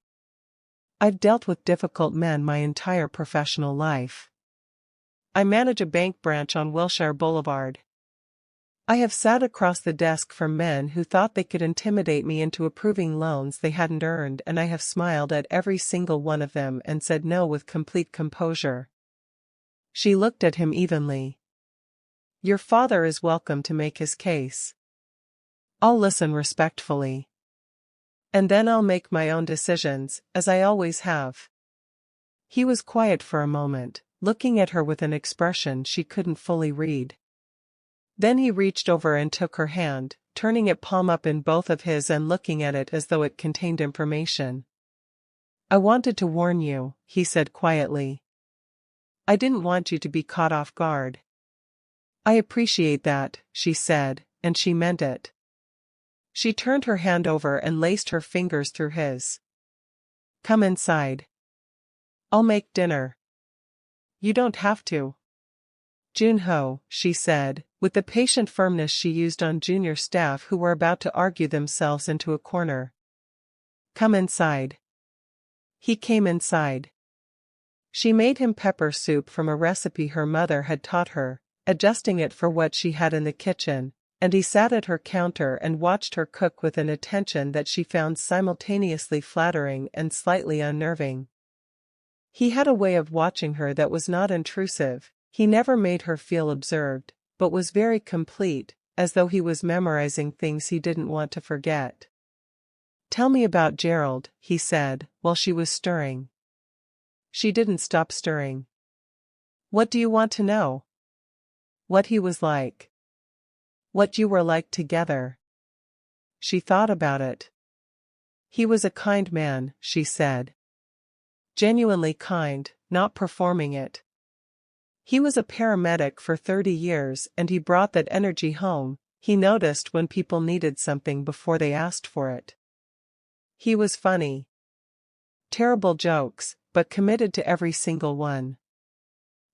"I've dealt with difficult men my entire professional life. I manage a bank branch on Wilshire Boulevard. I have sat across the desk from men who thought they could intimidate me into approving loans they hadn't earned, and I have smiled at every single one of them and said no with complete composure." She looked at him evenly. "Your father is welcome to make his case. I'll listen respectfully. And then I'll make my own decisions, as I always have." He was quiet for a moment, looking at her with an expression she couldn't fully read. Then he reached over and took her hand, turning it palm up in both of his and looking at it as though it contained information. "I wanted to warn you," he said quietly. "I didn't want you to be caught off guard." "I appreciate that," she said, and she meant it. She turned her hand over and laced her fingers through his. "Come inside. I'll make dinner." "You don't have to." "Junho," she said, with the patient firmness she used on junior staff who were about to argue themselves into a corner. "Come inside." He came inside. She made him pepper soup from a recipe her mother had taught her, adjusting it for what she had in the kitchen, and he sat at her counter and watched her cook with an attention that she found simultaneously flattering and slightly unnerving. He had a way of watching her that was not intrusive. He never made her feel observed, but was very complete, as though he was memorizing things he didn't want to forget. "Tell me about Gerald," he said, while she was stirring. She didn't stop stirring. "What do you want to know?" "What he was like. What you were like together." She thought about it. "He was a kind man," she said. "Genuinely kind, not performing it. He was a paramedic for 30 years and he brought that energy home. He noticed when people needed something before they asked for it. He was funny. Terrible jokes, but committed to every single one."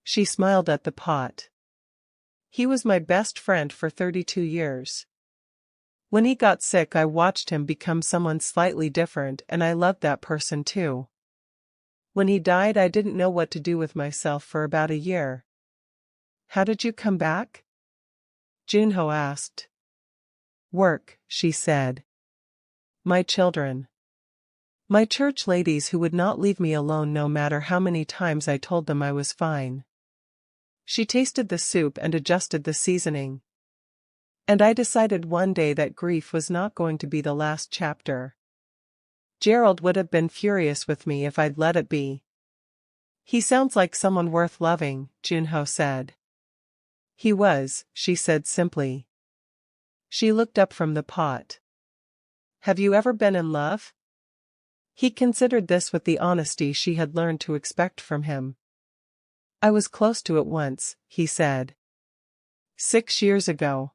She smiled at the pot. "He was my best friend for 32 years. When he got sick I watched him become someone slightly different and I loved that person too. When he died I didn't know what to do with myself for about a year." "How did you come back?" Junho asked. "Work," she said. "My children. My church ladies who would not leave me alone no matter how many times I told them I was fine." She tasted the soup and adjusted the seasoning. "And I decided one day that grief was not going to be the last chapter. Gerald would have been furious with me if I'd let it be." "He sounds like someone worth loving," Junho said. "He was," she said simply. She looked up from the pot. "Have you ever been in love?" He considered this with the honesty she had learned to expect from him. "I was close to it once," he said. 6 years ago.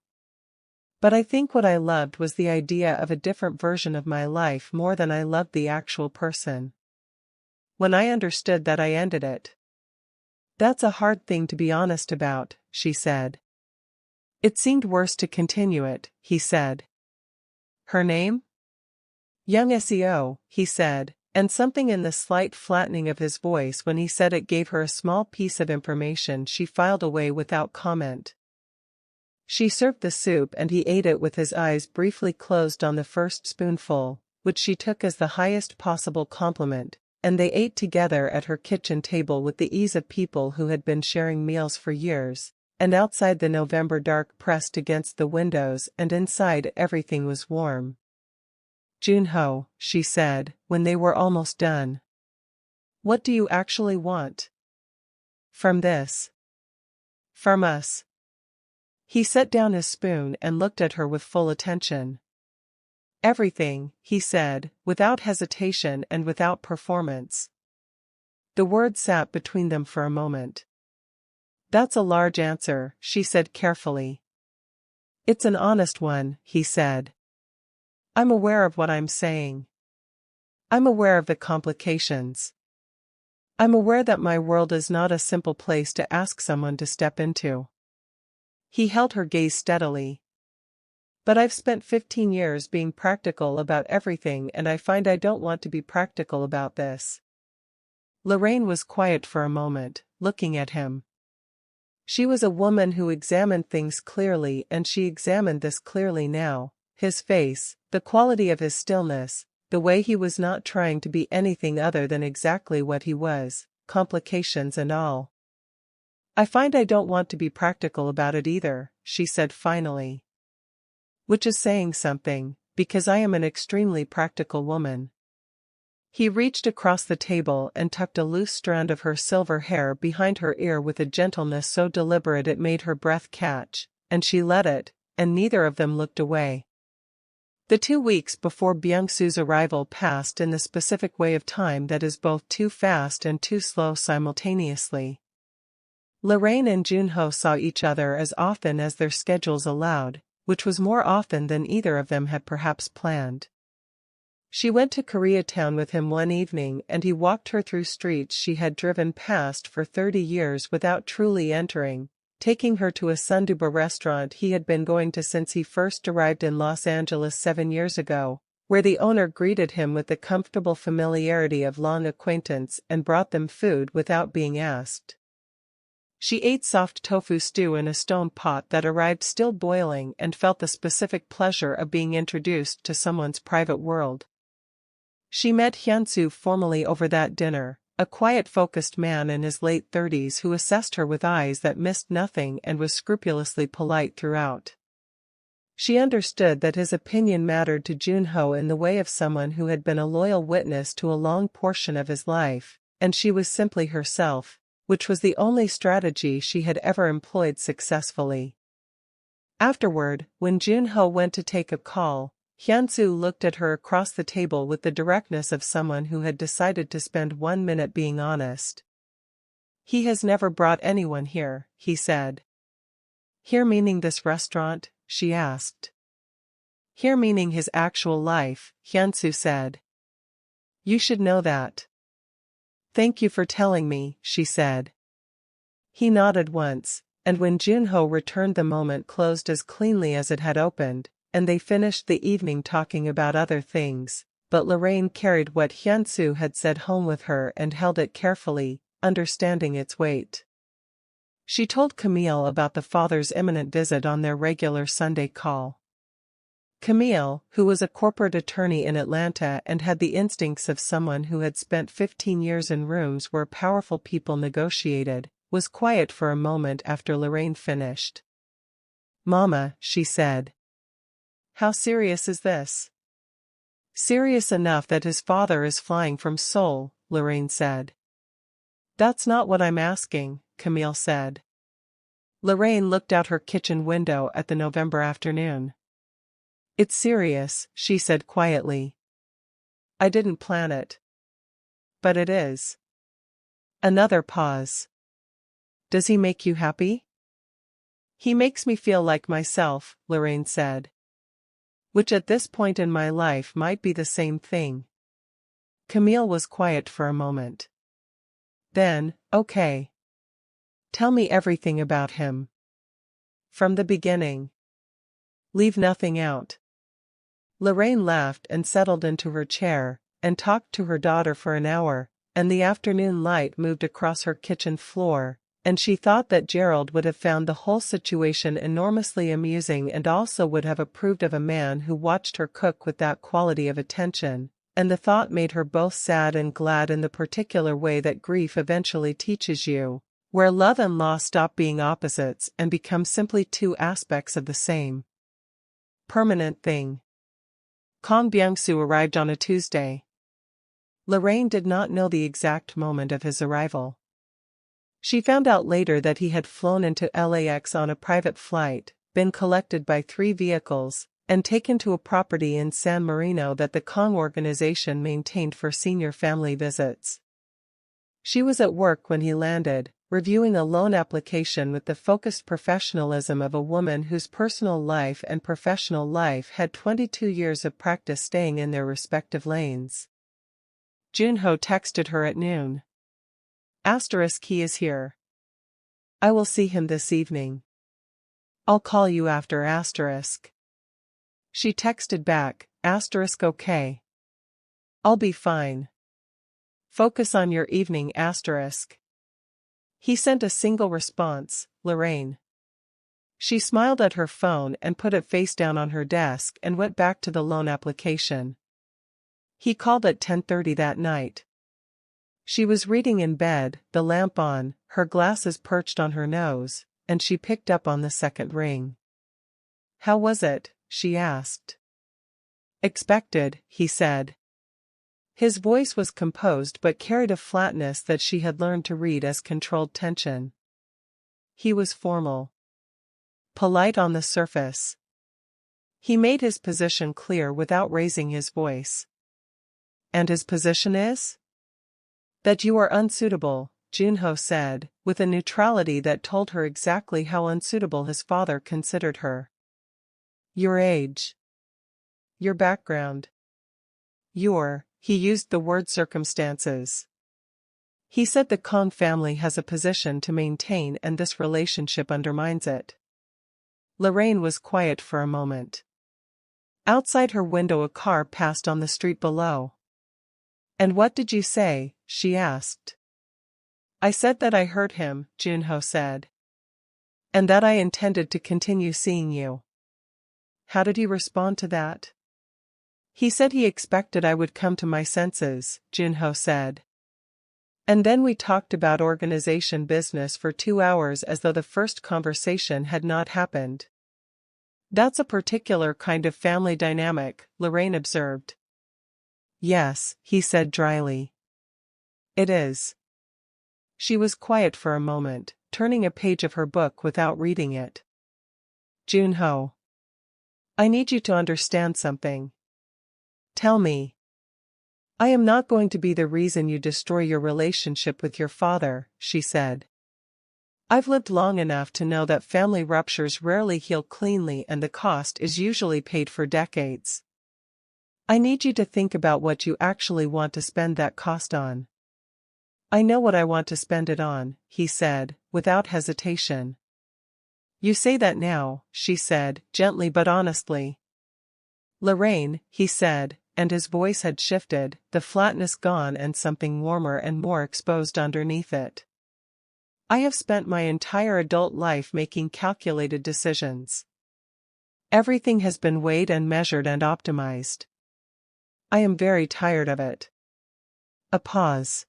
But I think what I loved was the idea of a different version of my life more than I loved the actual person. When I understood that I ended it." "That's a hard thing to be honest about," she said. "It seemed worse to continue it," he said. "Her name?" "Young SEO," he said, and something in the slight flattening of his voice when he said it gave her a small piece of information she filed away without comment. She served the soup and he ate it with his eyes briefly closed on the first spoonful, which she took as the highest possible compliment, and they ate together at her kitchen table with the ease of people who had been sharing meals for years, and outside the November dark pressed against the windows and inside everything was warm. "Junho," she said, when they were almost done. "What do you actually want from this? From us?" He set down his spoon and looked at her with full attention. "Everything," he said, without hesitation and without performance. The word sat between them for a moment. "That's a large answer," she said carefully. "It's an honest one," he said. "I'm aware of what I'm saying. I'm aware of the complications. I'm aware that my world is not a simple place to ask someone to step into." He held her gaze steadily. "But I've spent 15 years being practical about everything and I find I don't want to be practical about this." Lorraine was quiet for a moment, looking at him. She was a woman who examined things clearly and she examined this clearly now, his face, the quality of his stillness, the way he was not trying to be anything other than exactly what he was, complications and all. "I find I don't want to be practical about it either," she said finally. "Which is saying something, because I am an extremely practical woman." He reached across the table and tucked a loose strand of her silver hair behind her ear with a gentleness so deliberate it made her breath catch, and she let it, and neither of them looked away. The 2 weeks before Byung-Soo's arrival passed in the specific way of time that is both too fast and too slow simultaneously. Lorraine and Junho saw each other as often as their schedules allowed, which was more often than either of them had perhaps planned. She went to Koreatown with him one evening and he walked her through streets she had driven past for 30 years without truly entering, taking her to a sunduba restaurant he had been going to since he first arrived in Los Angeles 7 years ago, where the owner greeted him with the comfortable familiarity of long acquaintance and brought them food without being asked. She ate soft tofu stew in a stone pot that arrived still boiling and felt the specific pleasure of being introduced to someone's private world. She met Hyunsoo formally over that dinner, a quiet focused man in his late 30s who assessed her with eyes that missed nothing and was scrupulously polite throughout. She understood that his opinion mattered to Junho in the way of someone who had been a loyal witness to a long portion of his life, and she was simply herself, which was the only strategy she had ever employed successfully. Afterward, when Junho went to take a call, Hyunsu looked at her across the table with the directness of someone who had decided to spend 1 minute being honest. "He has never brought anyone here," he said. "Here meaning this restaurant?" she asked. "Here meaning his actual life," Hyunsu said. "You should know that." "Thank you for telling me," she said. He nodded once, and when Junho returned the moment closed as cleanly as it had opened, and they finished the evening talking about other things, but Lorraine carried what Hyunsu had said home with her and held it carefully, understanding its weight. She told Camille about the father's imminent visit on their regular Sunday call. Camille, who was a corporate attorney in Atlanta and had the instincts of someone who had spent 15 years in rooms where powerful people negotiated, was quiet for a moment after Lorraine finished. "Mama," she said. "How serious is this?" "Serious enough that his father is flying from Seoul," Lorraine said. "That's not what I'm asking," Camille said. Lorraine looked out her kitchen window at the November afternoon. "It's serious," she said quietly. "I didn't plan it. But it is." Another pause. "Does he make you happy?" "He makes me feel like myself," Lorraine said. "Which at this point in my life might be the same thing." Camille was quiet for a moment. Then, "Okay. Tell me everything about him. From the beginning. Leave nothing out." Lorraine laughed and settled into her chair, and talked to her daughter for an hour, and the afternoon light moved across her kitchen floor, and she thought that Gerald would have found the whole situation enormously amusing and also would have approved of a man who watched her cook with that quality of attention, and the thought made her both sad and glad in the particular way that grief eventually teaches you, where love and loss stop being opposites and become simply two aspects of the same permanent thing. Kang Byung-soo arrived on a Tuesday. Lorraine did not know the exact moment of his arrival. She found out later that he had flown into LAX on a private flight, been collected by 3 vehicles, and taken to a property in San Marino that the Kang organization maintained for senior family visits. She was at work when he landed, reviewing a loan application with the focused professionalism of a woman whose personal life and professional life had 22 years of practice staying in their respective lanes. Junho texted her at noon. "He is here. I will see him this evening. I'll call you after. She texted back, "Okay. I'll be fine. Focus on your evening. He sent a single response, "Lorraine." She smiled at her phone and put it face down on her desk and went back to the loan application. He called at 10:30 that night. She was reading in bed, the lamp on, her glasses perched on her nose, and she picked up on the second ring. "How was it?" she asked. "Expected," he said. His voice was composed but carried a flatness that she had learned to read as controlled tension. He was formal. Polite on the surface. He made his position clear without raising his voice. "And his position is?" "That you are unsuitable," Junho said, with a neutrality that told her exactly how unsuitable his father considered her. "Your age. Your background. He used the word circumstances. He said the Kang family has a position to maintain and this relationship undermines it." Lorraine was quiet for a moment. Outside her window a car passed on the street below. "And what did you say?" she asked. "I said that I heard him," Junho said. "And that I intended to continue seeing you." "How did he respond to that?" "He said he expected I would come to my senses," Junho said. And then we talked about organization business for 2 hours as though the first conversation had not happened. That's a particular kind of family dynamic, Lorraine observed. Yes, he said dryly. It is. She was quiet for a moment, turning a page of her book without reading it. Junho. I need you to understand something. Tell me. I am not going to be the reason you destroy your relationship with your father, she said. I've lived long enough to know that family ruptures rarely heal cleanly and the cost is usually paid for decades. I need you to think about what you actually want to spend that cost on. I know what I want to spend it on, he said, without hesitation. You say that now, she said, gently but honestly. Lorraine, he said, and his voice had shifted, the flatness gone and something warmer and more exposed underneath it. I have spent my entire adult life making calculated decisions. Everything has been weighed and measured and optimized. I am very tired of it. A pause.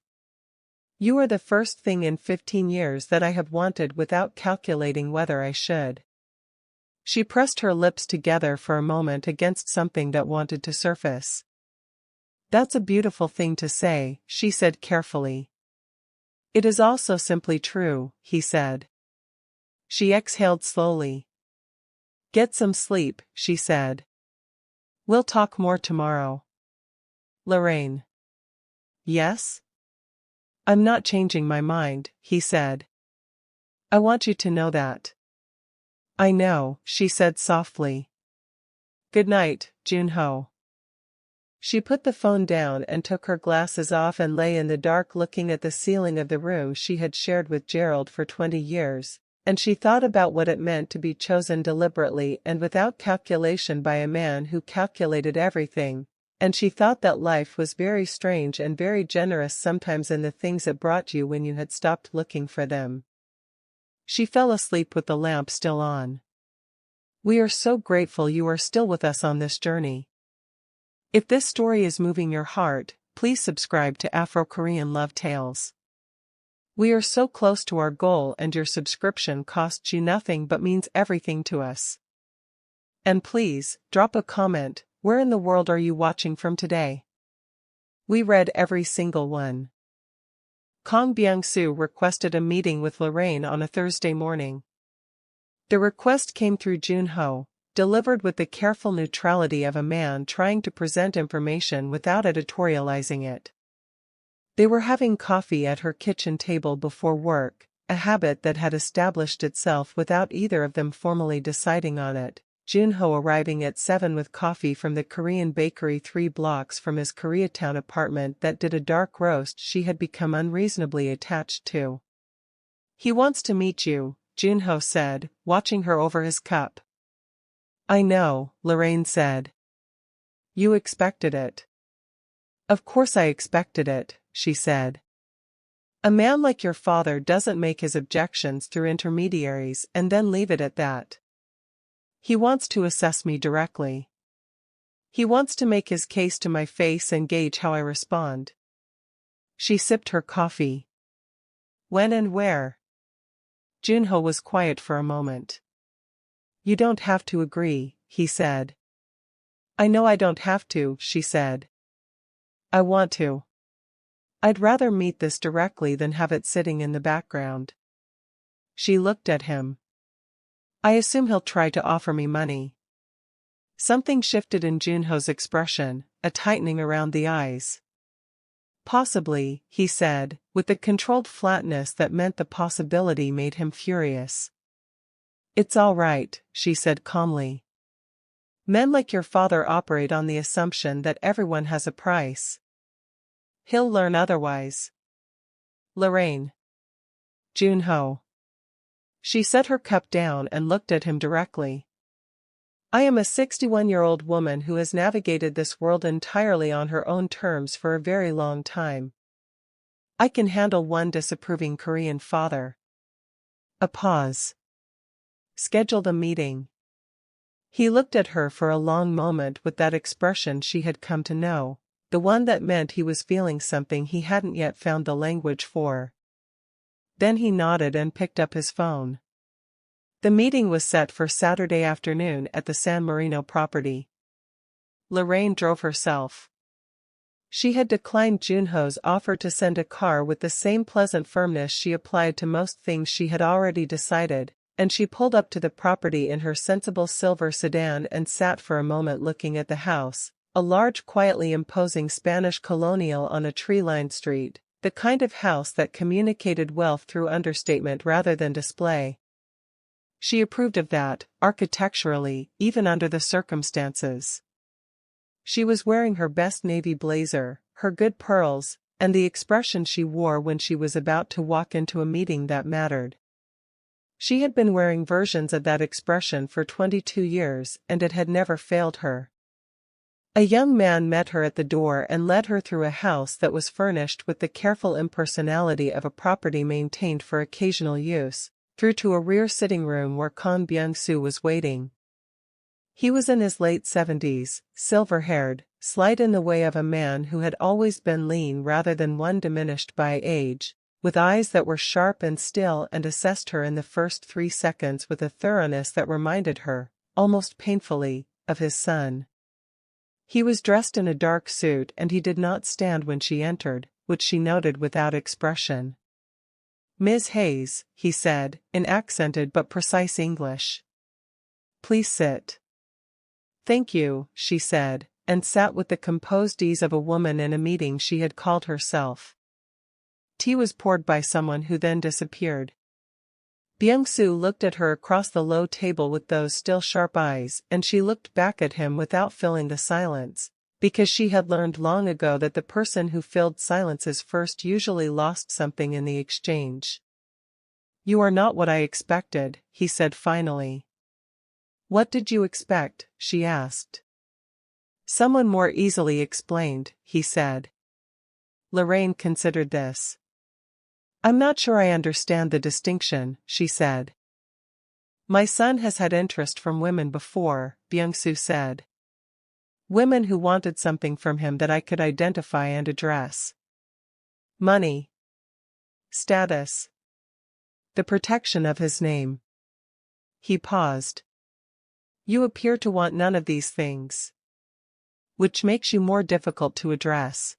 You are the first thing in 15 years that I have wanted without calculating whether I should. She pressed her lips together for a moment against something that wanted to surface. That's a beautiful thing to say, she said carefully. It is also simply true, he said. She exhaled slowly. Get some sleep, she said. We'll talk more tomorrow. Lorraine. Yes? I'm not changing my mind, he said. I want you to know that. I know, she said softly. Good night, Junho. She put the phone down and took her glasses off and lay in the dark looking at the ceiling of the room she had shared with Gerald for 20 years, and she thought about what it meant to be chosen deliberately and without calculation by a man who calculated everything, and she thought that life was very strange and very generous sometimes in the things it brought you when you had stopped looking for them. She fell asleep with the lamp still on. We are so grateful you are still with us on this journey. If this story is moving your heart, please subscribe to Afro Korean Love Tales. We are so close to our goal and your subscription costs you nothing but means everything to us. And please, drop a comment, where in the world are you watching from today? We read every single one. Kang Byung-soo requested a meeting with Lorraine on a Thursday morning. The request came through Junho, delivered with the careful neutrality of a man trying to present information without editorializing it. They were having coffee at her kitchen table before work, a habit that had established itself without either of them formally deciding on it, Junho arriving at 7 with coffee from the Korean bakery 3 blocks from his Koreatown apartment that did a dark roast she had become unreasonably attached to. He wants to meet you, Junho said, watching her over his cup. I know, Lorraine said. You expected it. Of course I expected it, she said. A man like your father doesn't make his objections through intermediaries and then leave it at that. He wants to assess me directly. He wants to make his case to my face and gauge how I respond. She sipped her coffee. When and where? Junho was quiet for a moment. You don't have to agree, he said. I know I don't have to, she said. I want to. I'd rather meet this directly than have it sitting in the background. She looked at him. I assume he'll try to offer me money. Something shifted in Junho's expression, a tightening around the eyes. Possibly, he said, with the controlled flatness that meant the possibility made him furious. It's all right, she said calmly. Men like your father operate on the assumption that everyone has a price. He'll learn otherwise. Lorraine. Junho. She set her cup down and looked at him directly. I am a 61-year-old woman who has navigated this world entirely on her own terms for a very long time. I can handle one disapproving Korean father. A pause. Schedule the meeting. He looked at her for a long moment with that expression she had come to know, the one that meant he was feeling something he hadn't yet found the language for. Then he nodded and picked up his phone. The meeting was set for Saturday afternoon at the San Marino property. Lorraine drove herself. She had declined Junho's offer to send a car with the same pleasant firmness she applied to most things she had already decided, and she pulled up to the property in her sensible silver sedan and sat for a moment looking at the house, a large quietly imposing Spanish colonial on a tree-lined street, the kind of house that communicated wealth through understatement rather than display. She approved of that, architecturally, even under the circumstances. She was wearing her best navy blazer, her good pearls, and the expression she wore when she was about to walk into a meeting that mattered. She had been wearing versions of that expression for 22 years, and it had never failed her. A young man met her at the door and led her through a house that was furnished with the careful impersonality of a property maintained for occasional use, through to a rear sitting room where Kang Byung-soo was waiting. He was in his late 70s, silver-haired, slight in the way of a man who had always been lean rather than one diminished by age, with eyes that were sharp and still, and assessed her in the first 3 seconds with a thoroughness that reminded her, almost painfully, of his son. He was dressed in a dark suit and he did not stand when she entered, which she noted without expression. "Ms. Hayes," he said, in accented but precise English. "Please sit." "Thank you," she said, and sat with the composed ease of a woman in a meeting she had called herself. Tea was poured by someone who then disappeared. Byung-soo looked at her across the low table with those still sharp eyes, and she looked back at him without filling the silence, because she had learned long ago that the person who filled silences first usually lost something in the exchange. "You are not what I expected," he said finally. "What did you expect?" she asked. "Someone more easily explained," he said. Lorraine considered this. "I'm not sure I understand the distinction," she said. "My son has had interest from women before," Byung-soo said. "Women who wanted something from him that I could identify and address. Money. Status. The protection of his name." He paused. "You appear to want none of these things. Which makes you more difficult to address."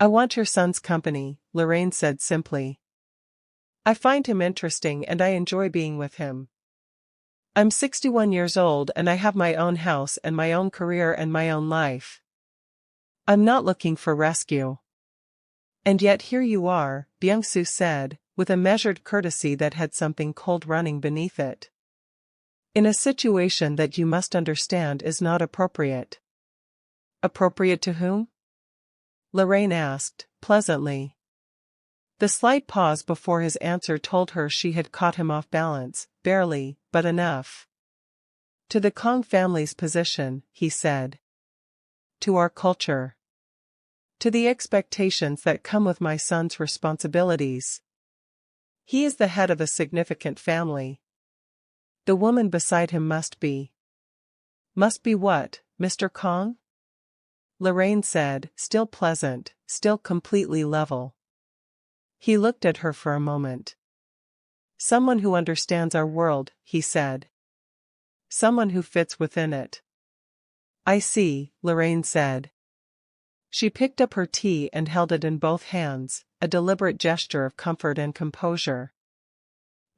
"I want your son's company," Lorraine said simply. "I find him interesting and I enjoy being with him. I'm 61 years old and I have my own house and my own career and my own life. I'm not looking for rescue." "And yet here you are," Byung-soo said, with a measured courtesy that had something cold running beneath it. "In a situation that you must understand is not appropriate." "Appropriate to whom?" Lorraine asked, pleasantly. The slight pause before his answer told her she had caught him off balance, barely, but enough. "To the Kang family's position," he said. "To our culture. To the expectations that come with my son's responsibilities. He is the head of a significant family. The woman beside him must be." "Must be what, Mr. Kang?" Lorraine said, still pleasant, still completely level. He looked at her for a moment. "Someone who understands our world," he said. "Someone who fits within it." "I see," Lorraine said. She picked up her tea and held it in both hands, a deliberate gesture of comfort and composure.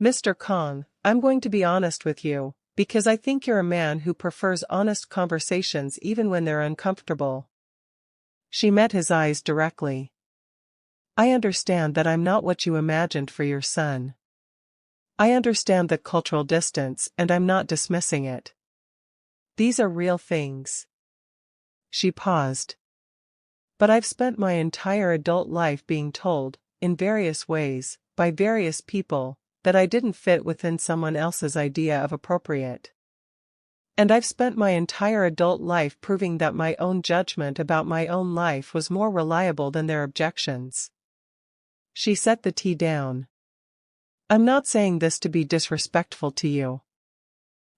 "Mr. Kang, I'm going to be honest with you, because I think you're a man who prefers honest conversations even when they're uncomfortable." She met his eyes directly. "I understand that I'm not what you imagined for your son. I understand the cultural distance and I'm not dismissing it. These are real things." She paused. "But I've spent my entire adult life being told, in various ways, by various people, that I didn't fit within someone else's idea of appropriate. And I've spent my entire adult life proving that my own judgment about my own life was more reliable than their objections." She set the tea down. "I'm not saying this to be disrespectful to you.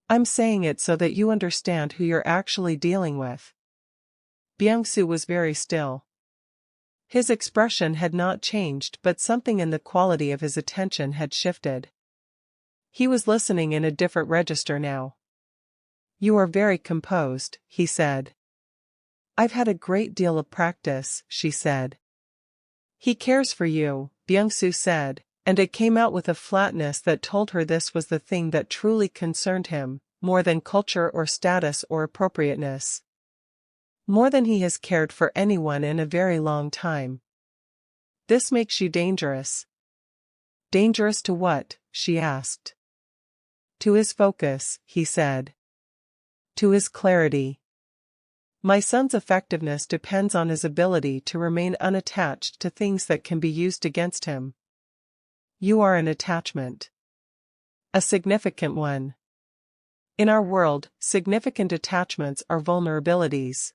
I'm saying it so that you understand who you're actually dealing with." Byung-soo was very still. His expression had not changed, but something in the quality of his attention had shifted. He was listening in a different register now. "You are very composed," he said. "I've had a great deal of practice," she said. "He cares for you," Byung-soo said, and it came out with a flatness that told her this was the thing that truly concerned him, more than culture or status or appropriateness. More than he has cared for anyone in a very long time. "This makes you dangerous." "Dangerous to what?" she asked. "To his focus," he said. "To his clarity. My son's effectiveness depends on his ability to remain unattached to things that can be used against him. You are an attachment. A significant one. In our world, significant attachments are vulnerabilities."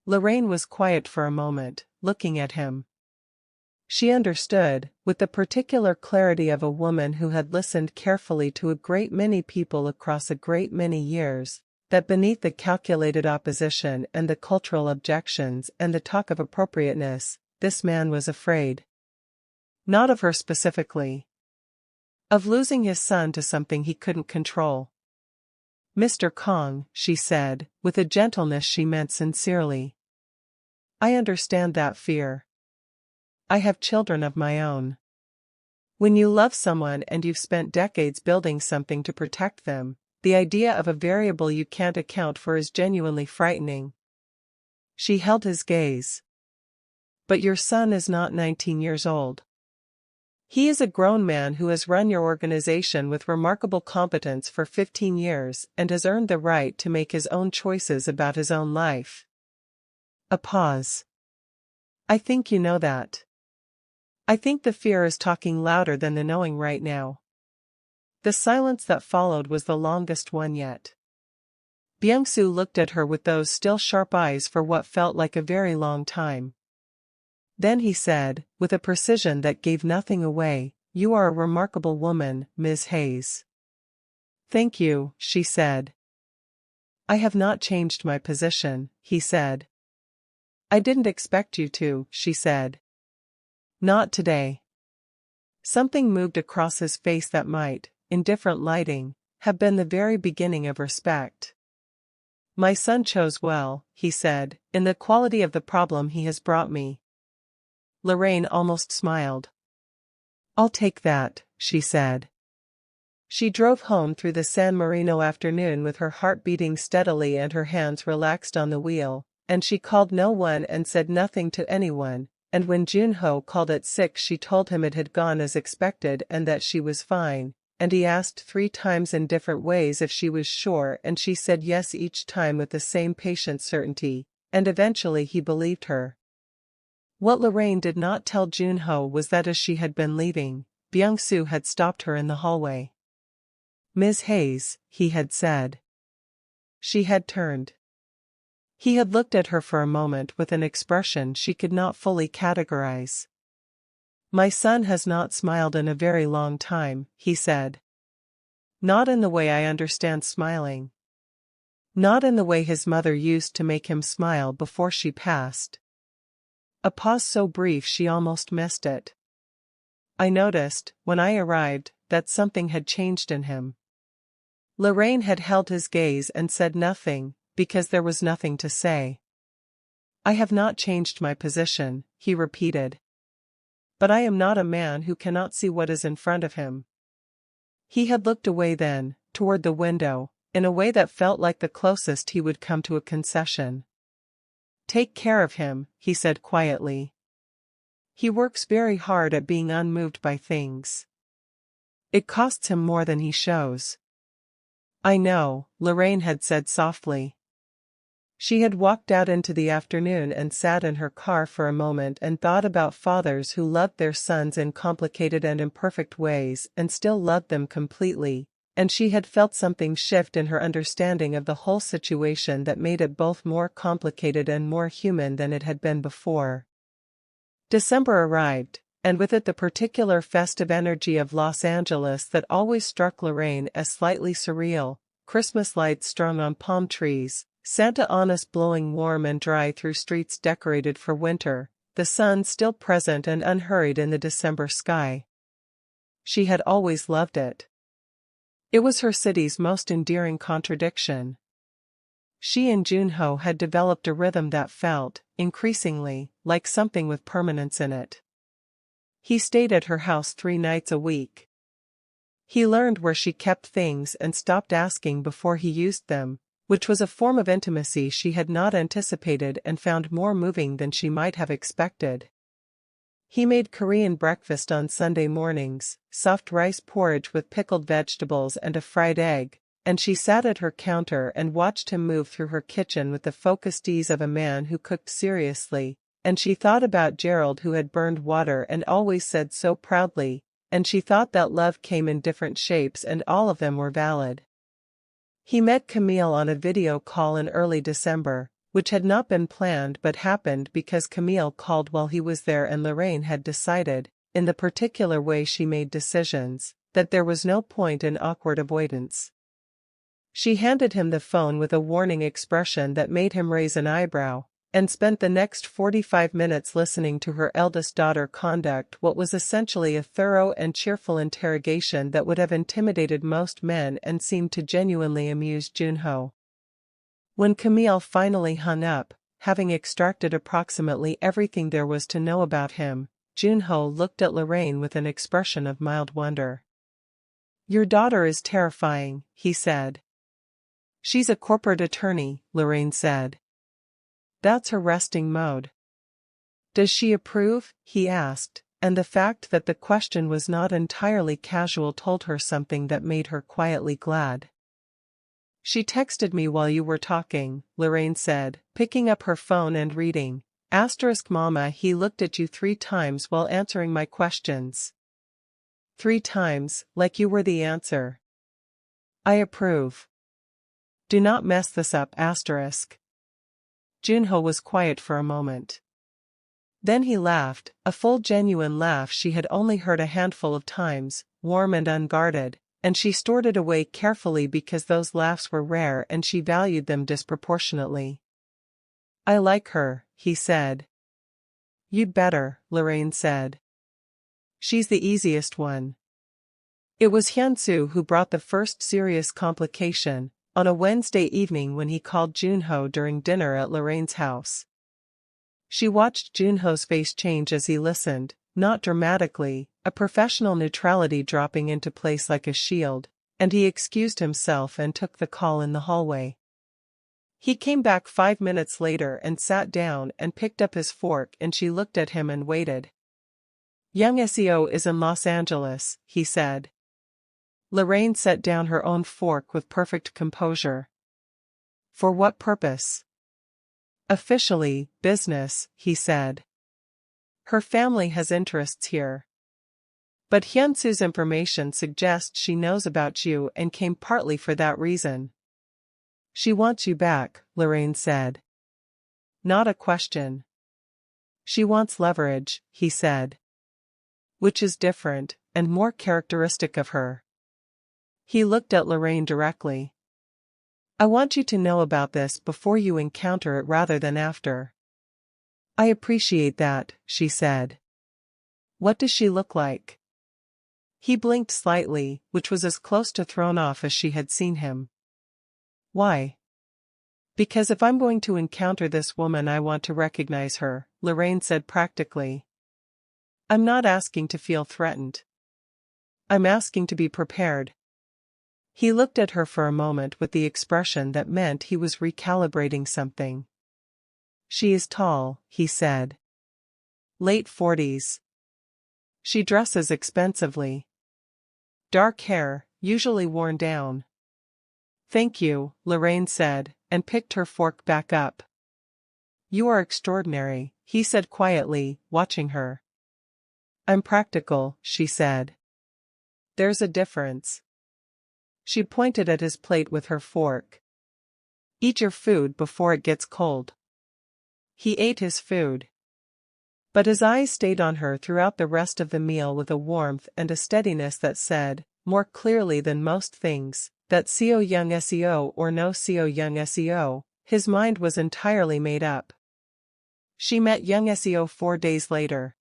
Lorraine was quiet for a moment, looking at him. She understood, with the particular clarity of a woman who had listened carefully to a great many people across a great many years, that beneath the calculated opposition and the cultural objections and the talk of appropriateness, this man was afraid. Not of her specifically. Of losing his son to something he couldn't control. "Mr. Kong," she said, with a gentleness she meant sincerely. "I understand that fear. I have children of my own. When you love someone and you've spent decades building something to protect them, the idea of a variable you can't account for is genuinely frightening." She held his gaze. "But your son is not 19 years old. He is a grown man who has run your organization with remarkable competence for 15 years and has earned the right to make his own choices about his own life." A pause. "I think you know that." "I think the fear is talking louder than the knowing right now." The silence that followed was the longest one yet. Byung-soo looked at her with those still sharp eyes for what felt like a very long time. Then he said, with a precision that gave nothing away, "You are a remarkable woman, Ms. Hayes." "Thank you," she said. "I have not changed my position," he said. "I didn't expect you to," she said. "Not today." Something moved across his face that might, in different lighting, have been the very beginning of respect. "My son chose well," he said, "in the quality of the problem he has brought me." Lorraine almost smiled. "I'll take that," she said. She drove home through the San Marino afternoon with her heart beating steadily and her hands relaxed on the wheel, and she called no one and said nothing to anyone, and when Junho called at 6 she told him it had gone as expected and that she was fine, and he asked 3 times in different ways if she was sure and she said yes each time with the same patient certainty, and eventually he believed her. What Lorraine did not tell Junho was that as she had been leaving, Byung-soo had stopped her in the hallway. "Ms. Hayes," he had said. She had turned. He had looked at her for a moment with an expression she could not fully categorize. "My son has not smiled in a very long time," he said. "Not in the way I understand smiling. Not in the way his mother used to make him smile before she passed." A pause so brief she almost missed it. "I noticed, when I arrived, that something had changed in him." Lorraine had held his gaze and said nothing, because there was nothing to say. "I have not changed my position," he repeated. "But I am not a man who cannot see what is in front of him." He had looked away then, toward the window, in a way that felt like the closest he would come to a concession. "Take care of him," he said quietly. "He works very hard at being unmoved by things. It costs him more than he shows." "I know," Lorraine had said softly. She had walked out into the afternoon and sat in her car for a moment and thought about fathers who loved their sons in complicated and imperfect ways and still loved them completely, and she had felt something shift in her understanding of the whole situation that made it both more complicated and more human than it had been before. December arrived, and with it the particular festive energy of Los Angeles that always struck Lorraine as slightly surreal: Christmas lights strung on palm trees, Santa Ana's blowing warm and dry through streets decorated for winter, the sun still present and unhurried in the December sky. She had always loved it. It was her city's most endearing contradiction. She and Junho had developed a rhythm that felt, increasingly, like something with permanence in it. He stayed at her house 3 nights a week. He learned where she kept things and stopped asking before he used them, which was a form of intimacy she had not anticipated and found more moving than she might have expected. He made Korean breakfast on Sunday mornings, soft rice porridge with pickled vegetables and a fried egg, and she sat at her counter and watched him move through her kitchen with the focused ease of a man who cooked seriously, and she thought about Gerald who had burned water and always said so proudly, and she thought that love came in different shapes and all of them were valid. He met Camille on a video call in early December, which had not been planned but happened because Camille called while he was there and Lorraine had decided, in the particular way she made decisions, that there was no point in awkward avoidance. She handed him the phone with a warning expression that made him raise an eyebrow, and spent the next 45 minutes listening to her eldest daughter conduct what was essentially a thorough and cheerful interrogation that would have intimidated most men and seemed to genuinely amuse Junho. When Camille finally hung up, having extracted approximately everything there was to know about him, Junho looked at Lorraine with an expression of mild wonder. "Your daughter is terrifying," he said. "She's a corporate attorney," Lorraine said. "That's her resting mode." "Does she approve?" he asked, and the fact that the question was not entirely casual told her something that made her quietly glad. "She texted me while you were talking," Lorraine said, picking up her phone and reading. Mama, he looked at you 3 times while answering my questions. 3 times, like you were the answer. I approve. Do not mess this up. Junho was quiet for a moment. Then he laughed, a full genuine laugh she had only heard a handful of times, warm and unguarded, and she stored it away carefully because those laughs were rare and she valued them disproportionately. "I like her," he said. "You'd better," Lorraine said. "She's the easiest one." It was Hyunsu who brought the first serious complication, on a Wednesday evening when he called Junho during dinner at Lorraine's house. She watched Junho's face change as he listened, not dramatically, a professional neutrality dropping into place like a shield, and he excused himself and took the call in the hallway. He came back 5 minutes later and sat down and picked up his fork and she looked at him and waited. "Young SEO is in Los Angeles," he said. Lorraine set down her own fork with perfect composure. "For what purpose?" "Officially, business," he said. "Her family has interests here. But Hyunsu's information suggests she knows about you and came partly for that reason." "She wants you back," Lorraine said. "Not a question." "She wants leverage," he said. "Which is different, and more characteristic of her." He looked at Lorraine directly. "I want you to know about this before you encounter it rather than after." "I appreciate that," she said. "What does she look like?" He blinked slightly, which was as close to thrown off as she had seen him. "Why?" "Because if I'm going to encounter this woman I want to recognize her," Lorraine said practically. "I'm not asking to feel threatened. I'm asking to be prepared." He looked at her for a moment with the expression that meant he was recalibrating something. "She is tall," he said. "Late 40s. She dresses expensively. Dark hair, usually worn down." "Thank you," Lorraine said, and picked her fork back up. "You are extraordinary," he said quietly, watching her. "I'm practical," she said. "There's a difference." She pointed at his plate with her fork. "Eat your food before it gets cold." He ate his food. But his eyes stayed on her throughout the rest of the meal with a warmth and a steadiness that said, more clearly than most things, that SEO young SEO or no SEO young SEO, His mind was entirely made up. She met young Seo 4 days later.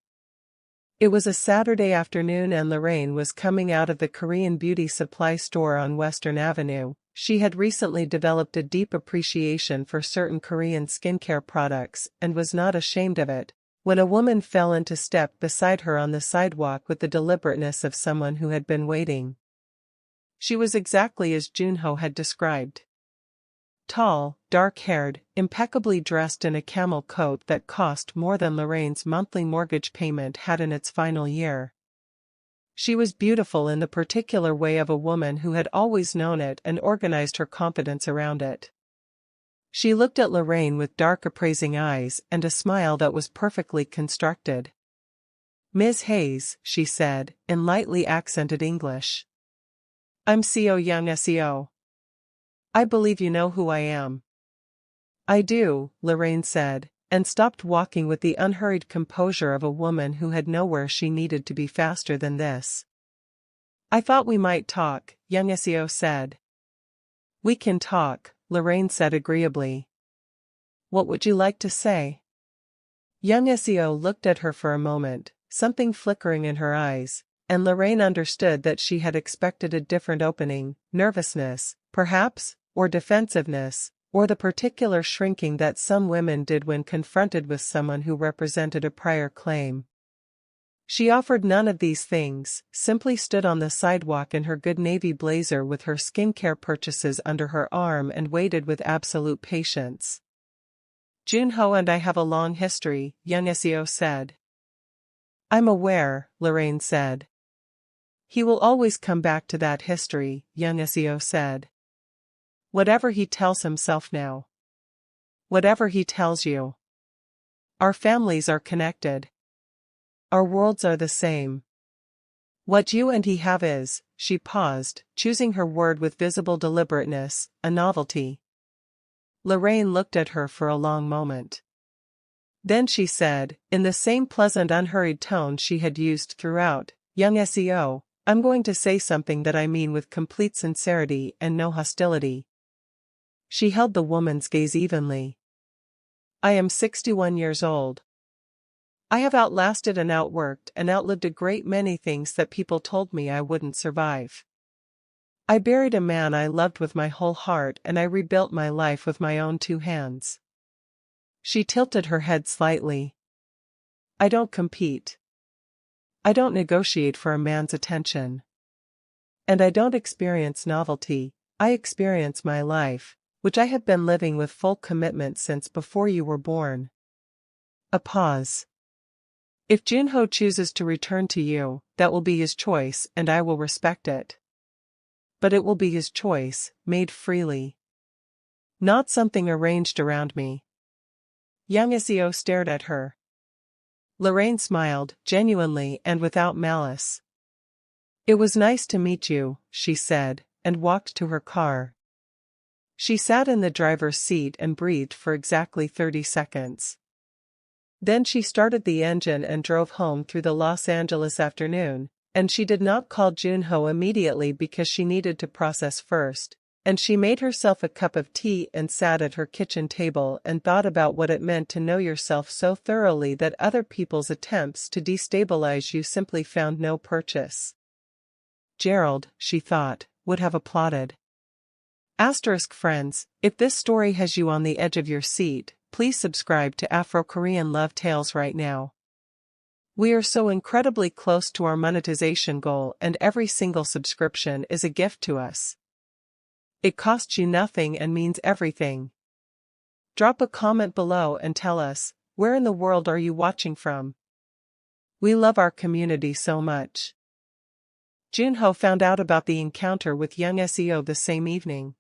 It was a Saturday afternoon and Lorraine was coming out of the Korean beauty supply store on Western Avenue. She had recently developed a deep appreciation for certain Korean skincare products and was not ashamed of it, when a woman fell into step beside her on the sidewalk with the deliberateness of someone who had been waiting. She was exactly as Junho had described. Tall, dark-haired, impeccably dressed in a camel coat that cost more than Lorraine's monthly mortgage payment had in its final year. She was beautiful in the particular way of a woman who had always known it and organized her confidence around it. She looked at Lorraine with dark appraising eyes and a smile that was perfectly constructed. "Ms. Hayes," she said, in lightly accented English. "I'm Seo Young Seo. I believe you know who I am." "I do," Lorraine said, and stopped walking with the unhurried composure of a woman who had nowhere she needed to be faster than this. "I thought we might talk," young Seo said. "We can talk," Lorraine said agreeably. "What would you like to say?" Young Seo looked at her for a moment, something flickering in her eyes, and Lorraine understood that she had expected a different opening: nervousness, perhaps, or defensiveness, or the particular shrinking that some women did when confronted with someone who represented a prior claim. She offered none of these things, simply stood on the sidewalk in her good navy blazer with her skincare purchases under her arm and waited with absolute patience. "Junho and I have a long history," young Seo said. "I'm aware," Lorraine said. "He will always come back to that history," young Seo said. "Whatever he tells himself now. Whatever he tells you. Our families are connected. Our worlds are the same. What you and he have is," she paused, choosing her word with visible deliberateness, "a novelty." Lorraine looked at her for a long moment. Then she said, in the same pleasant unhurried tone she had used throughout, "Young Seo, I'm going to say something that I mean with complete sincerity and no hostility." She held the woman's gaze evenly. "I am 61 years old. I have outlasted and outworked and outlived a great many things that people told me I wouldn't survive. I buried a man I loved with my whole heart and I rebuilt my life with my own 2 hands." She tilted her head slightly. "I don't compete. I don't negotiate for a man's attention. And I don't experience novelty, I experience my life, which I have been living with full commitment since before you were born." A pause. "If Junho chooses to return to you, that will be his choice and I will respect it. But it will be his choice, made freely. Not something arranged around me." Young Seo stared at her. Lorraine smiled, genuinely and without malice. "It was nice to meet you," she said, and walked to her car. She sat in the driver's seat and breathed for exactly 30 seconds. Then she started the engine and drove home through the Los Angeles afternoon, and she did not call Junho immediately because she needed to process first, and she made herself a cup of tea and sat at her kitchen table and thought about what it meant to know yourself so thoroughly that other people's attempts to destabilize you simply found no purchase. Gerald, she thought, would have applauded. Friends, if this story has you on the edge of your seat, please subscribe to Afro Korean Love Tales right now. We are so incredibly close to our monetization goal and every single subscription is a gift to us. It costs you nothing and means everything. Drop a comment below and tell us, where in the world are you watching from? We love our community so much. Junho found out about the encounter with young Seo the same evening.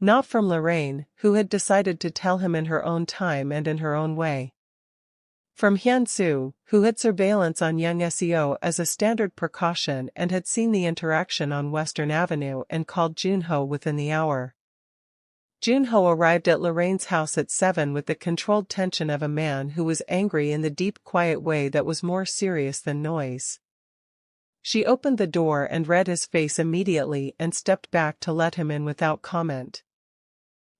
Not from Lorraine, who had decided to tell him in her own time and in her own way. From Hyun-soo, who had surveillance on young Seo as a standard precaution and had seen the interaction on Western Avenue and called Junho within the hour. Junho arrived at Lorraine's house at 7 with the controlled tension of a man who was angry in the deep quiet way that was more serious than noise. She opened the door and read his face immediately and stepped back to let him in without comment.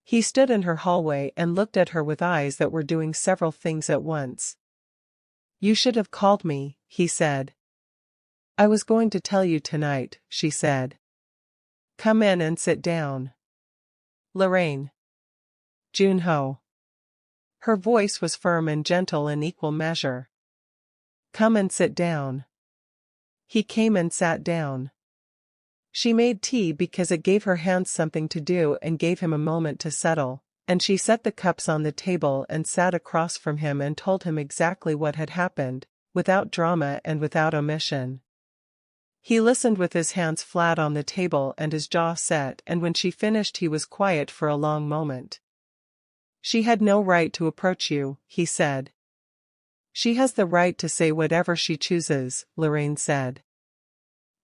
He stood in her hallway and looked at her with eyes that were doing several things at once. "You should have called me," he said. "I was going to tell you tonight," she said. "Come in and sit down." Lorraine. Junho. Her voice was firm and gentle in equal measure. "Come and sit down." He came and sat down. She made tea because it gave her hands something to do and gave him a moment to settle, and she set the cups on the table and sat across from him and told him exactly what had happened, without drama and without omission. He listened with his hands flat on the table and his jaw set, and when she finished he was quiet for a long moment. "She had no right to approach you," he said. "She has the right to say whatever she chooses," Lorraine said.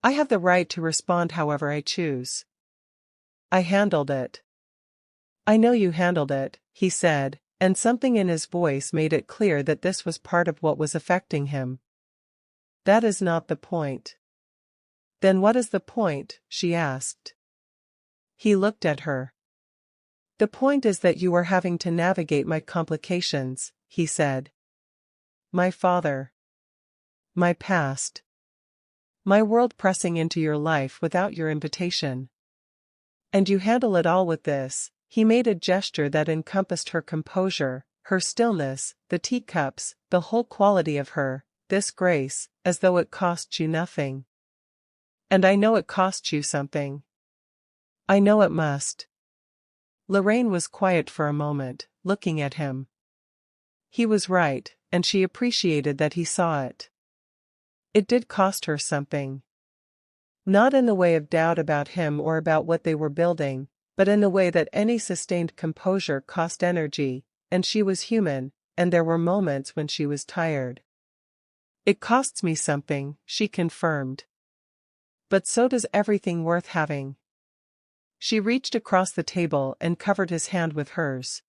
"I have the right to respond however I choose. I handled it." "I know you handled it," he said, and something in his voice made it clear that this was part of what was affecting him. "That is not the point." "Then what is the point?" she asked. He looked at her. "The point is that you are having to navigate my complications," he said. "My father. My past. My world pressing into your life without your invitation. And you handle it all with this." He made a gesture that encompassed her composure, her stillness, the teacups, the whole quality of her, this grace, as though it cost you nothing. "And I know it costs you something. I know it must." Lorraine was quiet for a moment, looking at him. He was right, and she appreciated that he saw it. It did cost her something. Not in the way of doubt about him or about what they were building, but in the way that any sustained composure cost energy, and she was human, and there were moments when she was tired. "It costs me something," she confirmed. "But so does everything worth having." She reached across the table and covered his hand with hers.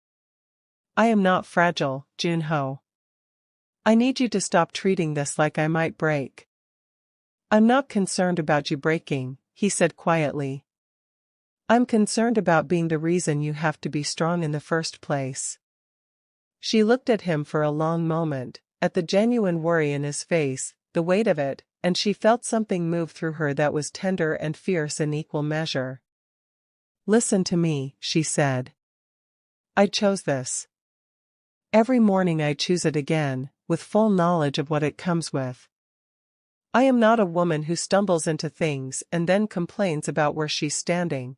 "I am not fragile, Junho. I need you to stop treating this like I might break." "I'm not concerned about you breaking," he said quietly. "I'm concerned about being the reason you have to be strong in the first place." She looked at him for a long moment, at the genuine worry in his face, the weight of it, and she felt something move through her that was tender and fierce in equal measure. "Listen to me," she said. "I chose this. Every morning I choose it again, with full knowledge of what it comes with. I am not a woman who stumbles into things and then complains about where she's standing."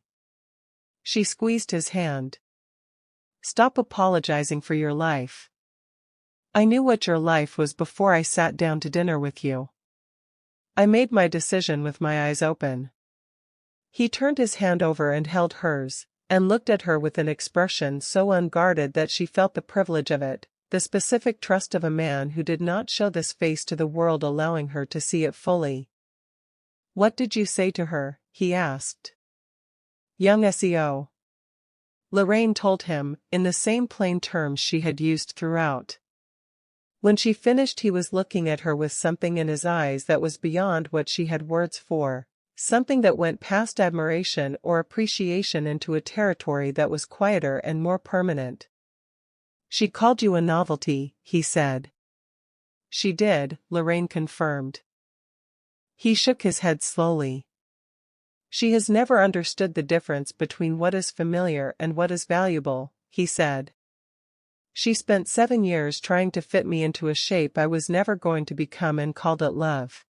She squeezed his hand. "Stop apologizing for your life. I knew what your life was before I sat down to dinner with you. I made my decision with my eyes open." He turned his hand over and held hers, and looked at her with an expression so unguarded that she felt the privilege of it, the specific trust of a man who did not show this face to the world, allowing her to see it fully. "What did you say to her?" he asked. "Young SEO." Lorraine told him, in the same plain terms she had used throughout. When she finished he was looking at her with something in his eyes that was beyond what she had words for, something that went past admiration or appreciation into a territory that was quieter and more permanent. "She called you a novelty," he said. "She did," Lorraine confirmed. He shook his head slowly. "She has never understood the difference between what is familiar and what is valuable," he said. "She spent 7 years trying to fit me into a shape I was never going to become and called it love."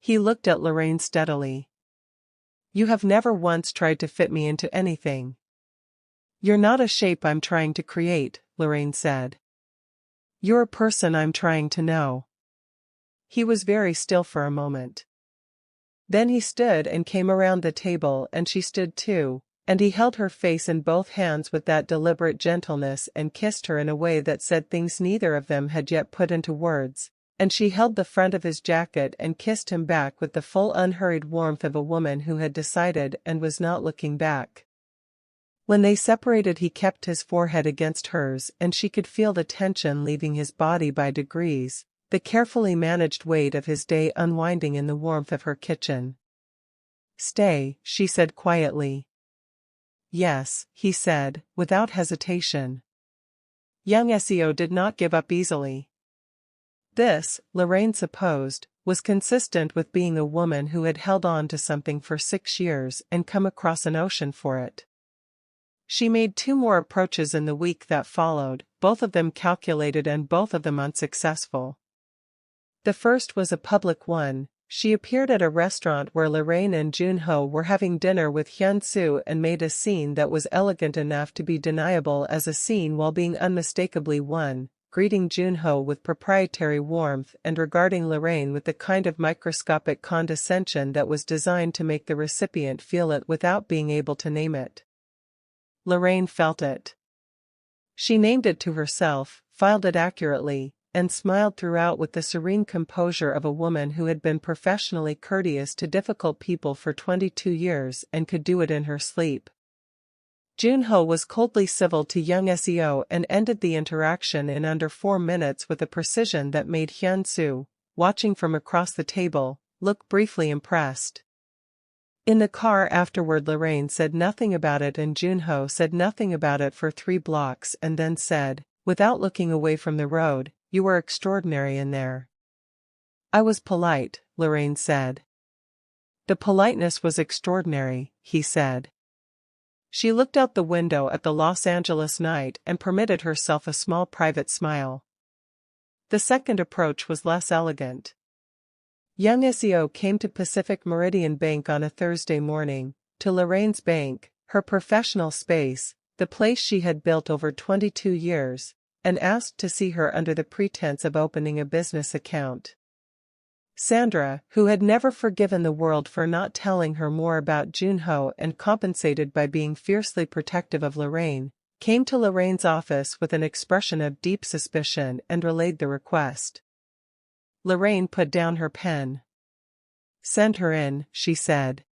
He looked at Lorraine steadily. "You have never once tried to fit me into anything." "You're not a shape I'm trying to create," Lorraine said. "You're a person I'm trying to know." He was very still for a moment. Then he stood and came around the table, and she stood too, and he held her face in both hands with that deliberate gentleness and kissed her in a way that said things neither of them had yet put into words, and she held the front of his jacket and kissed him back with the full unhurried warmth of a woman who had decided and was not looking back. When they separated he kept his forehead against hers, and she could feel the tension leaving his body by degrees, the carefully managed weight of his day unwinding in the warmth of her kitchen. "Stay," she said quietly. Yes, he said, without hesitation. Young SEO did not give up easily. This, Lorraine supposed, was consistent with being a woman who had held on to something for 6 years and come across an ocean for it. She made 2 more approaches in the week that followed, both of them calculated and both of them unsuccessful. The first was a public one. She appeared at a restaurant where Lorraine and Junho were having dinner with Hyun-soo and made a scene that was elegant enough to be deniable as a scene while being unmistakably one, greeting Junho with proprietary warmth and regarding Lorraine with the kind of microscopic condescension that was designed to make the recipient feel it without being able to name it. Lorraine felt it. She named it to herself, filed it accurately, and smiled throughout with the serene composure of a woman who had been professionally courteous to difficult people for 22 years and could do it in her sleep. Junho was coldly civil to young SEO and ended the interaction in under 4 minutes with a precision that made Hyun-soo, watching from across the table, look briefly impressed. In the car afterward, Lorraine said nothing about it and Junho said nothing about it for 3 blocks and then said, without looking away from the road, "You were extraordinary in there." "I was polite," Lorraine said. "The politeness was extraordinary," he said. She looked out the window at the Los Angeles night and permitted herself a small private smile. The second approach was less elegant. Young SEO came to Pacific Meridian Bank on a Thursday morning, to Lorraine's bank, her professional space, the place she had built over 22 years, and asked to see her under the pretense of opening a business account. Sandra, who had never forgiven the world for not telling her more about Junho and compensated by being fiercely protective of Lorraine, came to Lorraine's office with an expression of deep suspicion and relayed the request. Lorraine put down her pen. "Send her in," she said.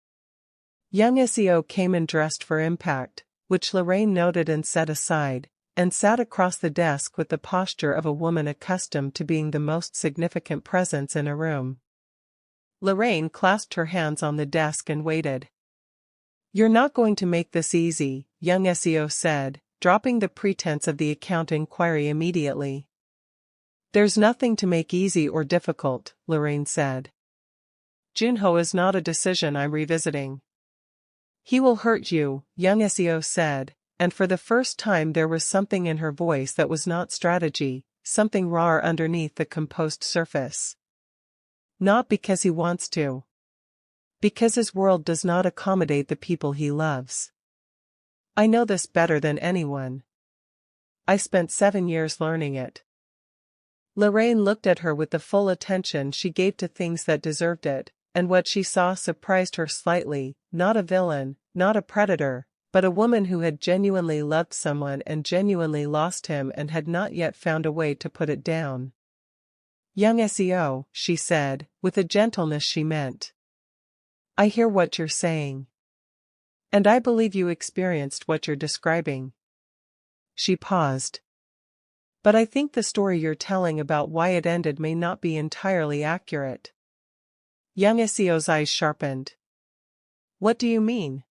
Young SEO came in dressed for impact, which Lorraine noted and set aside, and sat across the desk with the posture of a woman accustomed to being the most significant presence in a room. Lorraine clasped her hands on the desk and waited. "You're not going to make this easy," young SEO said, dropping the pretense of the account inquiry immediately. "There's nothing to make easy or difficult," Lorraine said. "Junho is not a decision I'm revisiting." "He will hurt you," young SEO said, and for the first time there was something in her voice that was not strategy, something raw underneath the composed surface. "Not because he wants to. Because his world does not accommodate the people he loves. I know this better than anyone. I spent 7 years learning it." Lorraine looked at her with the full attention she gave to things that deserved it, and what she saw surprised her slightly, not a villain, not a predator, but a woman who had genuinely loved someone and genuinely lost him and had not yet found a way to put it down. "Young SEO," she said, with a gentleness she meant. "I hear what you're saying. And I believe you experienced what you're describing." She paused. "But I think the story you're telling about why it ended may not be entirely accurate." Young SEO's eyes sharpened. "What do you mean?"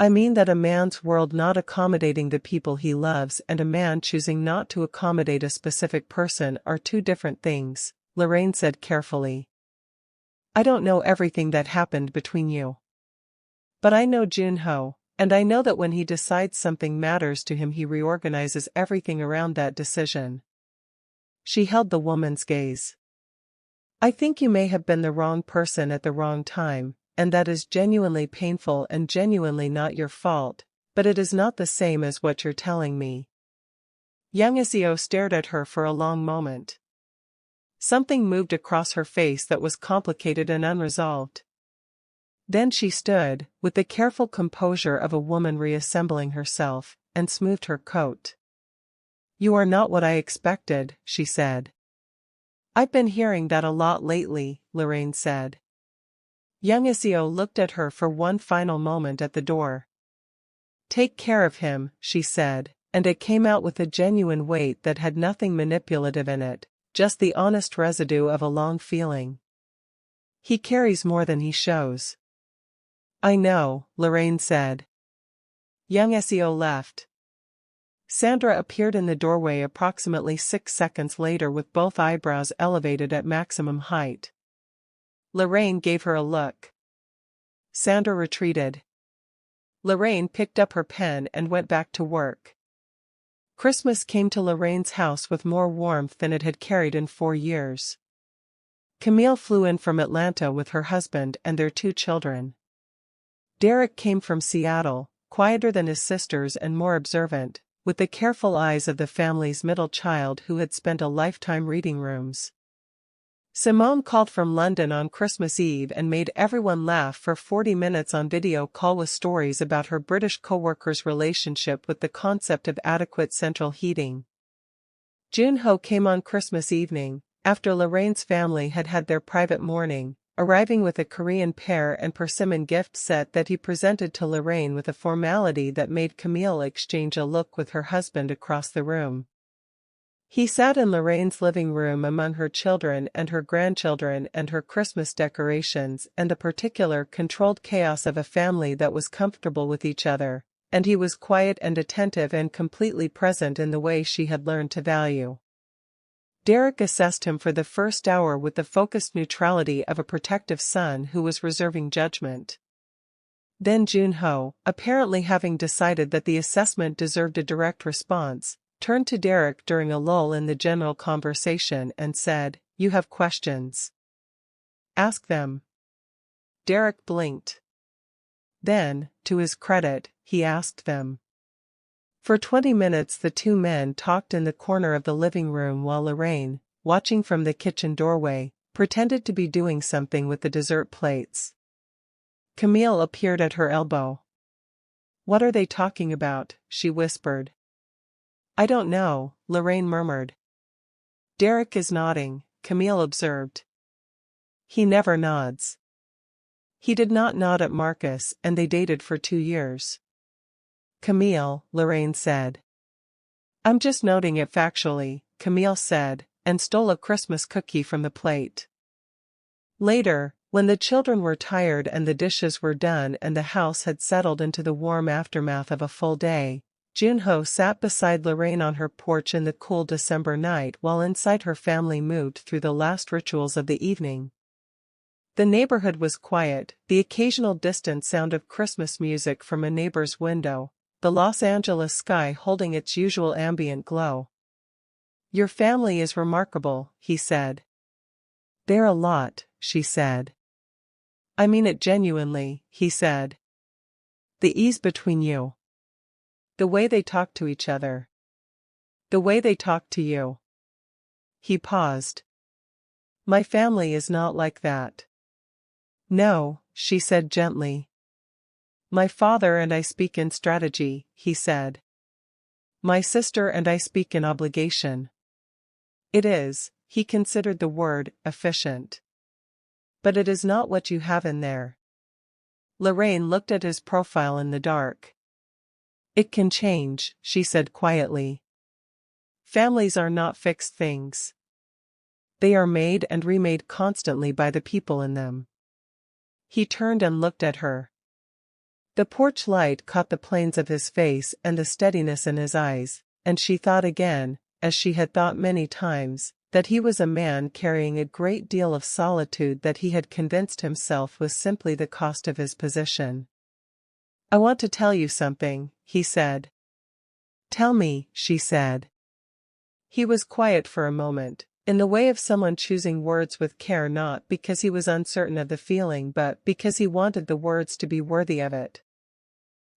"I mean that a man's world not accommodating the people he loves and a man choosing not to accommodate a specific person are 2 different things," Lorraine said carefully. "I don't know everything that happened between you. But I know Junho, and I know that when he decides something matters to him he reorganizes everything around that decision." She held the woman's gaze. "I think you may have been the wrong person at the wrong time, and that is genuinely painful and genuinely not your fault, but it is not the same as what you're telling me." Young SEO stared at her for a long moment. Something moved across her face that was complicated and unresolved. Then she stood, with the careful composure of a woman reassembling herself, and smoothed her coat. "You are not what I expected," she said. "I've been hearing that a lot lately," Lorraine said. Young SEO looked at her for one final moment at the door. "Take care of him," she said, and it came out with a genuine weight that had nothing manipulative in it, just the honest residue of a long feeling. "He carries more than he shows." "I know," Lorraine said. Young SEO left. Sandra appeared in the doorway approximately 6 seconds later with both eyebrows elevated at maximum height. Lorraine gave her a look. Sandra retreated. Lorraine picked up her pen and went back to work. Christmas came to Lorraine's house with more warmth than it had carried in 4 years. Camille flew in from Atlanta with her husband and their 2 children. Derek came from Seattle, quieter than his sisters and more observant, with the careful eyes of the family's middle child who had spent a lifetime reading rooms. Simone called from London on Christmas Eve and made everyone laugh for 40 minutes on video call with stories about her British co-worker's relationship with the concept of adequate central heating. Junho came on Christmas evening, after Lorraine's family had had their private mourning, arriving with a Korean pear and persimmon gift set that he presented to Lorraine with a formality that made Camille exchange a look with her husband across the room. He sat in Lorraine's living room among her children and her grandchildren and her Christmas decorations and the particular controlled chaos of a family that was comfortable with each other, and he was quiet and attentive and completely present in the way she had learned to value. Derek assessed him for the first hour with the focused neutrality of a protective son who was reserving judgment. Then Junho, apparently having decided that the assessment deserved a direct response, turned to Derek during a lull in the general conversation and said, "You have questions. Ask them." Derek blinked. Then, to his credit, he asked them. For 20 minutes the 2 men talked in the corner of the living room while Lorraine, watching from the kitchen doorway, pretended to be doing something with the dessert plates. Camille appeared at her elbow. "What are they talking about?" she whispered. "I don't know," Lorraine murmured. "Derek is nodding," Camille observed. "He never nods." He did not nod at Marcus, and they dated for 2 years. "Camille," Lorraine said. "I'm just noting it factually," Camille said, and stole a Christmas cookie from the plate. Later, when the children were tired and the dishes were done and the house had settled into the warm aftermath of a full day, Junho sat beside Lorraine on her porch in the cool December night while inside her family moved through the last rituals of the evening. The neighborhood was quiet, the occasional distant sound of Christmas music from a neighbor's window, the Los Angeles sky holding its usual ambient glow. "Your family is remarkable," he said. "They're a lot," she said. "I mean it genuinely," he said. "The ease between you. The way they talk to each other. The way they talk to you." He paused. "My family is not like that." "No," she said gently. "My father and I speak in strategy," he said. "My sister and I speak in obligation. It is," he considered the word, efficient. "But it is not what you have in there." Lorraine looked at his profile in the dark. "It can change," she said quietly. "Families are not fixed things. They are made and remade constantly by the people in them." He turned and looked at her. The porch light caught the planes of his face and the steadiness in his eyes, and she thought again, as she had thought many times, that he was a man carrying a great deal of solitude that he had convinced himself was simply the cost of his position. "I want to tell you something," he said. "Tell me," she said. He was quiet for a moment, in the way of someone choosing words with care, not because he was uncertain of the feeling but because he wanted the words to be worthy of it.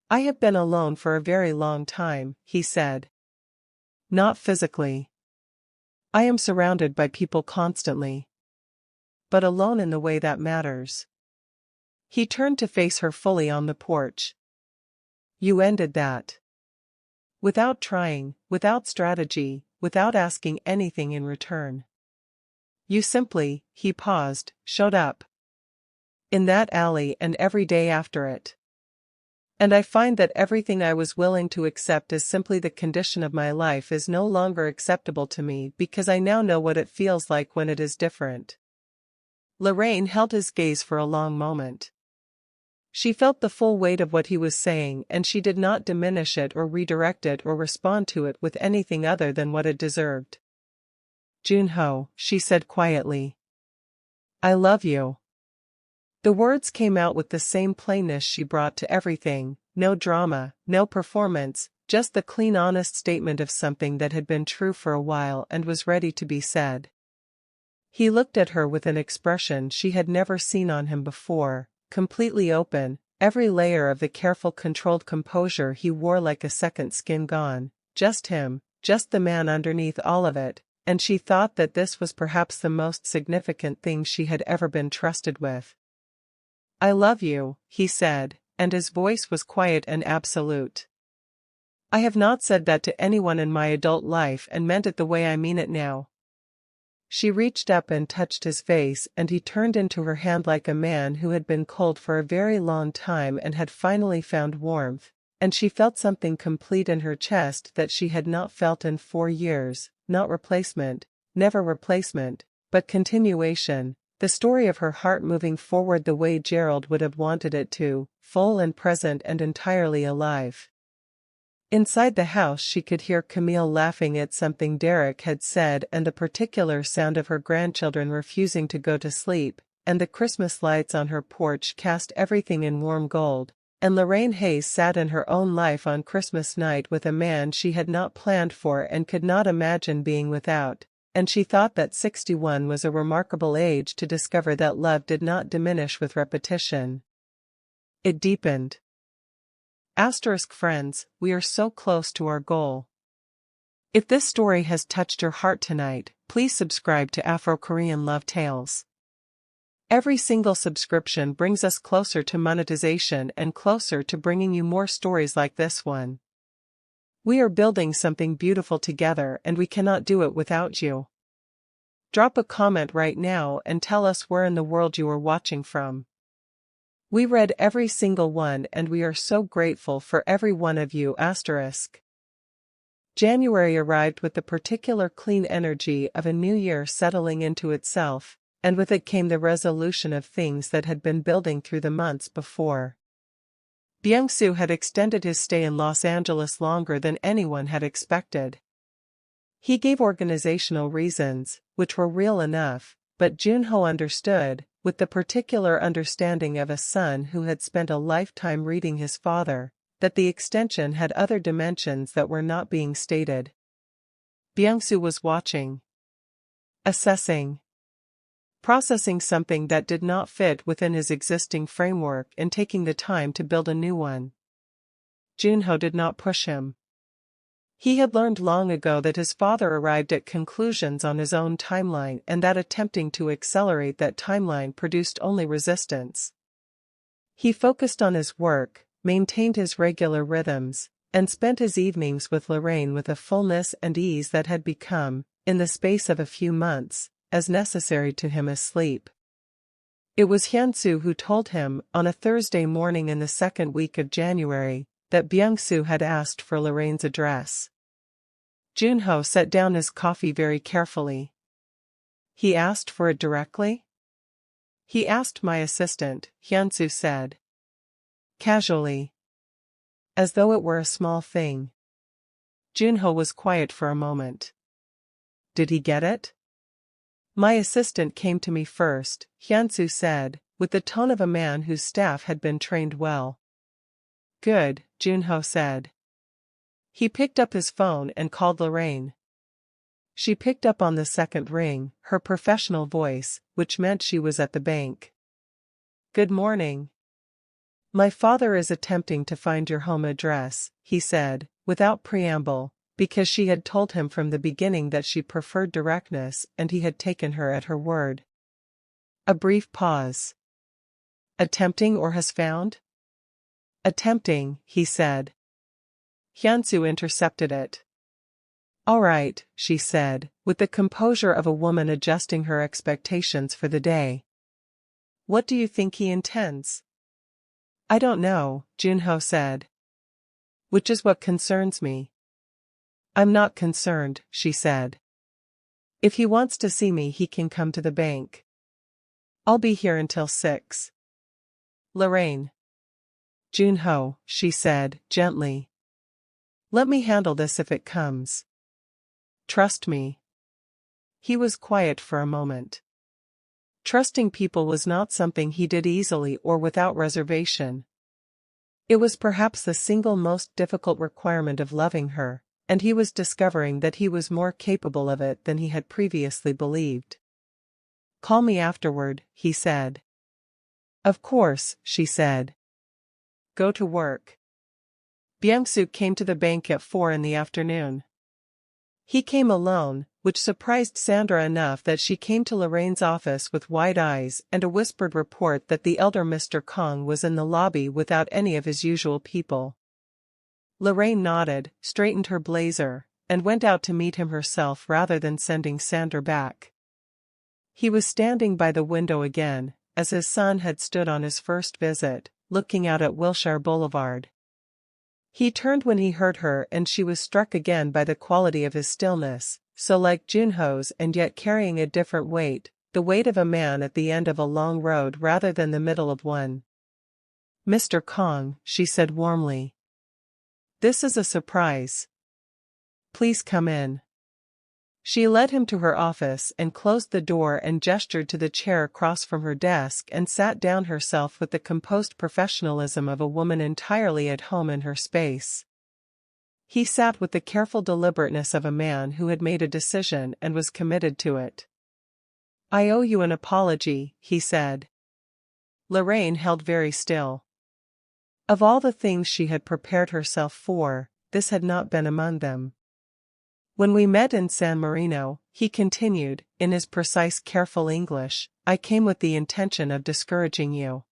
"I have been alone for a very long time," he said. "Not physically. I am surrounded by people constantly. But alone in the way that matters." He turned to face her fully on the porch. "You ended that. Without trying, without strategy, without asking anything in return. You simply," he paused, "showed up. In that alley and every day after it. And I find that everything I was willing to accept as simply the condition of my life is no longer acceptable to me because I now know what it feels like when it is different." Lorraine held his gaze for a long moment. She felt the full weight of what he was saying, and she did not diminish it or redirect it or respond to it with anything other than what it deserved. "Junho," she said quietly. "I love you." The words came out with the same plainness she brought to everything, no drama, no performance, just the clean honest statement of something that had been true for a while and was ready to be said. He looked at her with an expression she had never seen on him before, completely open, every layer of the careful controlled composure he wore like a second skin gone, just him, just the man underneath all of it, and she thought that this was perhaps the most significant thing she had ever been trusted with. "I love you," he said, and his voice was quiet and absolute. "I have not said that to anyone in my adult life and meant it the way I mean it now." She reached up and touched his face, and he turned into her hand like a man who had been cold for a very long time and had finally found warmth, and she felt something complete in her chest that she had not felt in 4 years, not replacement, never replacement, but continuation, the story of her heart moving forward the way Gerald would have wanted it to, full and present and entirely alive. Inside the house she could hear Camille laughing at something Derek had said and the particular sound of her grandchildren refusing to go to sleep, and the Christmas lights on her porch cast everything in warm gold, and Lorraine Hayes sat in her own life on Christmas night with a man she had not planned for and could not imagine being without, and she thought that 61 was a remarkable age to discover that love did not diminish with repetition. It deepened. Friends, we are so close to our goal. If this story has touched your heart tonight, please subscribe to Afro Korean Love Tales. Every single subscription brings us closer to monetization and closer to bringing you more stories like this one. We are building something beautiful together and we cannot do it without you. Drop a comment right now and tell us where in the world you are watching from. We read every single one and we are so grateful for every one of you. January arrived with the particular clean energy of a new year settling into itself, and with it came the resolution of things that had been building through the months before. Byung-soo had extended his stay in Los Angeles longer than anyone had expected. He gave organizational reasons, which were real enough, but Junho understood, with the particular understanding of a son who had spent a lifetime reading his father, that the extension had other dimensions that were not being stated. Byung-soo was watching, assessing, processing something that did not fit within his existing framework and taking the time to build a new one. Junho did not push him. He had learned long ago that his father arrived at conclusions on his own timeline and that attempting to accelerate that timeline produced only resistance. He focused on his work, maintained his regular rhythms, and spent his evenings with Lorraine with a fullness and ease that had become, in the space of a few months, as necessary to him as sleep. It was Hyun-soo who told him, on a Thursday morning in the second week of January, that Byung-soo had asked for Lorraine's address. Junho set down his coffee very carefully. "He asked for it directly?" "He asked my assistant," Hyun-soo said. Casually. As though it were a small thing. Junho was quiet for a moment. "Did he get it?" "My assistant came to me first," Hyun-soo said, with the tone of a man whose staff had been trained well. "Good," Junho said. He picked up his phone and called Lorraine. She picked up on the second ring, her professional voice, which meant she was at the bank. "Good morning. My father is attempting to find your home address," he said, without preamble, because she had told him from the beginning that she preferred directness and he had taken her at her word. A brief pause. "Attempting or has found?" "Attempting," he said. Hyun-soo intercepted it. "All right," she said, with the composure of a woman adjusting her expectations for the day. "What do you think he intends?" "I don't know," Junho said. "Which is what concerns me." "I'm not concerned," she said. "If he wants to see me, he can come to the bank. I'll be here until 6. Lorraine. Junho, she said, gently. Let me handle this if it comes. Trust me. He was quiet for a moment. Trusting people was not something he did easily or without reservation. It was perhaps the single most difficult requirement of loving her, and he was discovering that he was more capable of it than he had previously believed. Call me afterward, he said. Of course, she said. Go to work. Byung-suk came to the bank at 4 in the afternoon. He came alone, which surprised Sandra enough that she came to Lorraine's office with wide eyes and a whispered report that the elder Mr. Kong was in the lobby without any of his usual people. Lorraine nodded, straightened her blazer, and went out to meet him herself rather than sending Sandra back. He was standing by the window again, as his son had stood on his first visit, looking out at Wilshire Boulevard. He turned when he heard her and she was struck again by the quality of his stillness, so like Junho's and yet carrying a different weight, the weight of a man at the end of a long road rather than the middle of one. Mr. Kong, she said warmly. This is a surprise. Please come in. She led him to her office and closed the door and gestured to the chair across from her desk and sat down herself with the composed professionalism of a woman entirely at home in her space. He sat with the careful deliberateness of a man who had made a decision and was committed to it. I owe you an apology, he said. Lorraine held very still. Of all the things she had prepared herself for, this had not been among them. When we met in San Marino, he continued, in his precise careful English, I came with the intention of discouraging you.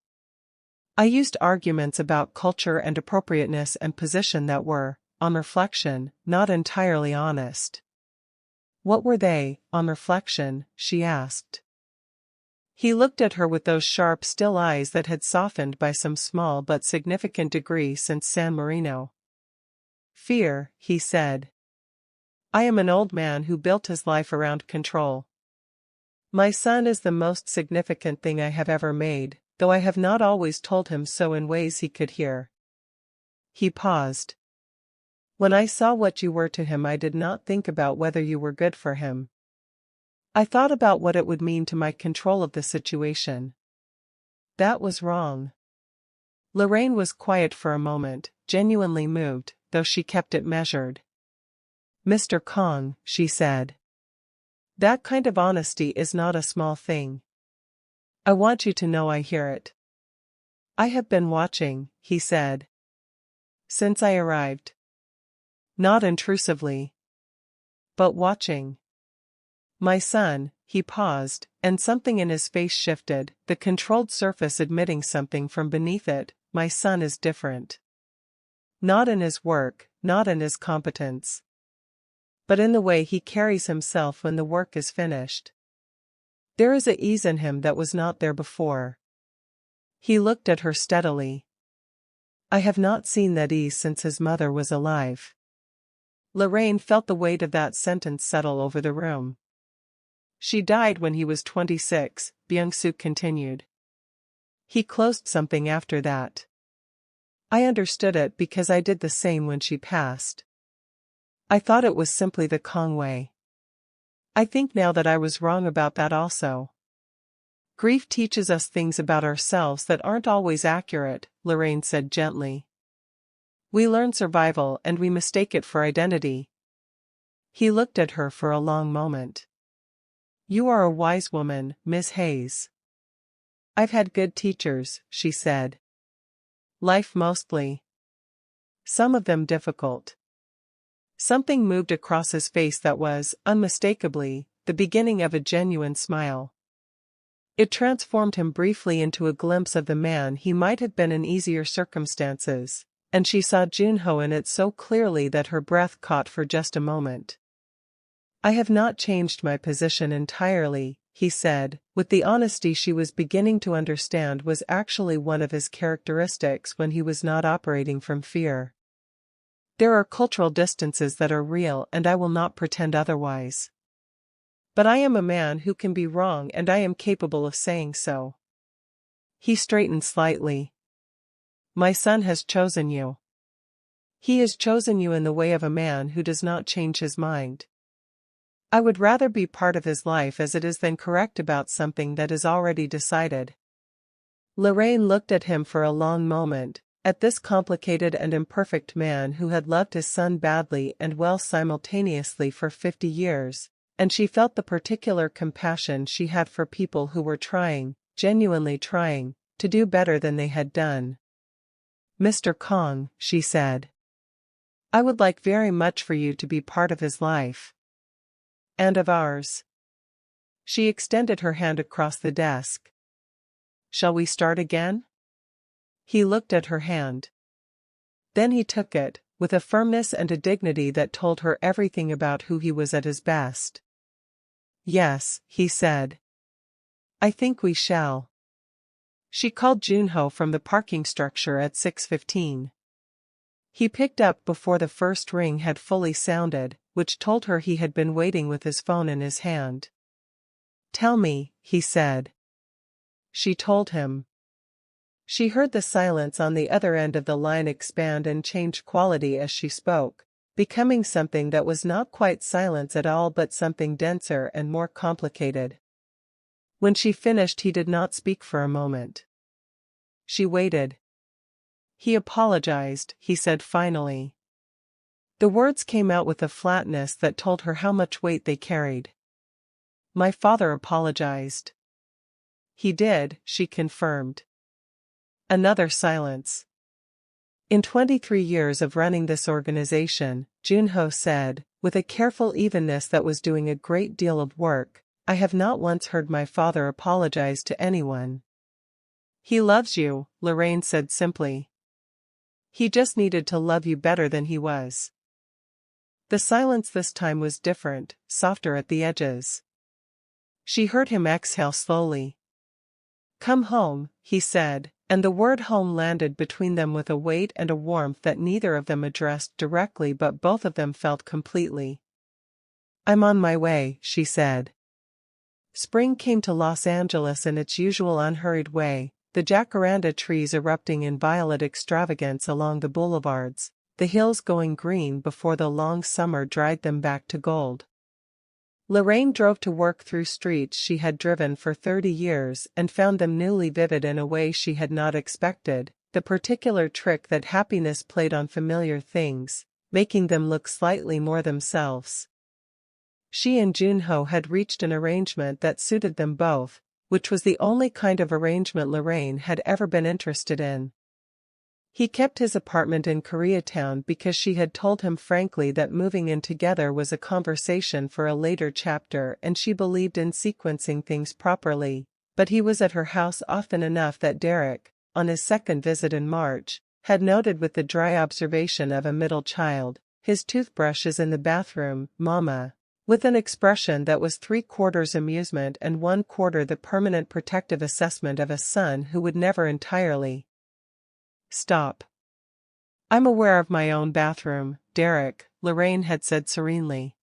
I used arguments about culture and appropriateness and position that were, on reflection, not entirely honest. What were they, on reflection? She asked. He looked at her with those sharp still eyes that had softened by some small but significant degree since San Marino. Fear, he said. I am an old man who built his life around control. My son is the most significant thing I have ever made, though I have not always told him so in ways he could hear. He paused. When I saw what you were to him, I did not think about whether you were good for him. I thought about what it would mean to my control of the situation. That was wrong. Lorraine was quiet for a moment, genuinely moved, though she kept it measured. Mr. Kong, she said. That kind of honesty is not a small thing. I want you to know I hear it. I have been watching, he said. Since I arrived. Not intrusively. But watching. My son, he paused, and something in his face shifted, the controlled surface admitting something from beneath it. My son is different. Not in his work, not in his competence. But in the way he carries himself when the work is finished. There is a ease in him that was not there before. He looked at her steadily. I have not seen that ease since his mother was alive. Lorraine felt the weight of that sentence settle over the room. She died when he was 26, Byung-suk continued. He closed something after that. I understood it because I did the same when she passed. I thought it was simply the Kong way. I think now that I was wrong about that also. Grief teaches us things about ourselves that aren't always accurate, Lorraine said gently. We learn survival and we mistake it for identity. He looked at her for a long moment. You are a wise woman, Miss Hayes. I've had good teachers, she said. Life mostly. Some of them difficult. Something moved across his face that was, unmistakably, the beginning of a genuine smile. It transformed him briefly into a glimpse of the man he might have been in easier circumstances, and she saw Junho in it so clearly that her breath caught for just a moment. I have not changed my position entirely, he said, with the honesty she was beginning to understand was actually one of his characteristics when he was not operating from fear. There are cultural distances that are real and I will not pretend otherwise. But I am a man who can be wrong and I am capable of saying so. He straightened slightly. My son has chosen you. He has chosen you in the way of a man who does not change his mind. I would rather be part of his life as it is than correct about something that is already decided. Lorraine looked at him for a long moment, at this complicated and imperfect man who had loved his son badly and well simultaneously for 50 years, and she felt the particular compassion she had for people who were trying, genuinely trying, to do better than they had done. Mr. Kong, she said. I would like very much for you to be part of his life. And of ours. She extended her hand across the desk. Shall we start again? He looked at her hand. Then he took it, with a firmness and a dignity that told her everything about who he was at his best. Yes, he said. I think we shall. She called Junho from the parking structure at 6:15. He picked up before the first ring had fully sounded, which told her he had been waiting with his phone in his hand. Tell me, he said. She told him. She heard the silence on the other end of the line expand and change quality as she spoke, becoming something that was not quite silence at all but something denser and more complicated. When she finished, he did not speak for a moment. She waited. He apologized, he said finally. The words came out with a flatness that told her how much weight they carried. My father apologized. He did, she confirmed. Another silence. In 23 years of running this organization, Junho said, with a careful evenness that was doing a great deal of work, I have not once heard my father apologize to anyone. He loves you, Lorraine said simply. He just needed to love you better than he was. The silence this time was different, softer at the edges. She heard him exhale slowly. Come home, he said, and the word home landed between them with a weight and a warmth that neither of them addressed directly but both of them felt completely. I'm on my way, she said. Spring came to Los Angeles in its usual unhurried way, the jacaranda trees erupting in violet extravagance along the boulevards, the hills going green before the long summer dried them back to gold. Lorraine drove to work through streets she had driven for 30 years and found them newly vivid in a way she had not expected, the particular trick that happiness played on familiar things, making them look slightly more themselves. She and Junho had reached an arrangement that suited them both, which was the only kind of arrangement Lorraine had ever been interested in. He kept his apartment in Koreatown because she had told him frankly that moving in together was a conversation for a later chapter and she believed in sequencing things properly, but he was at her house often enough that Derek, on his second visit in March, had noted with the dry observation of a middle child, his toothbrush is in the bathroom, Mama, with an expression that was 3/4 amusement and 1/4 the permanent protective assessment of a son who would never entirely stop. I'm aware of my own bathroom, Derek, Lorraine had said serenely.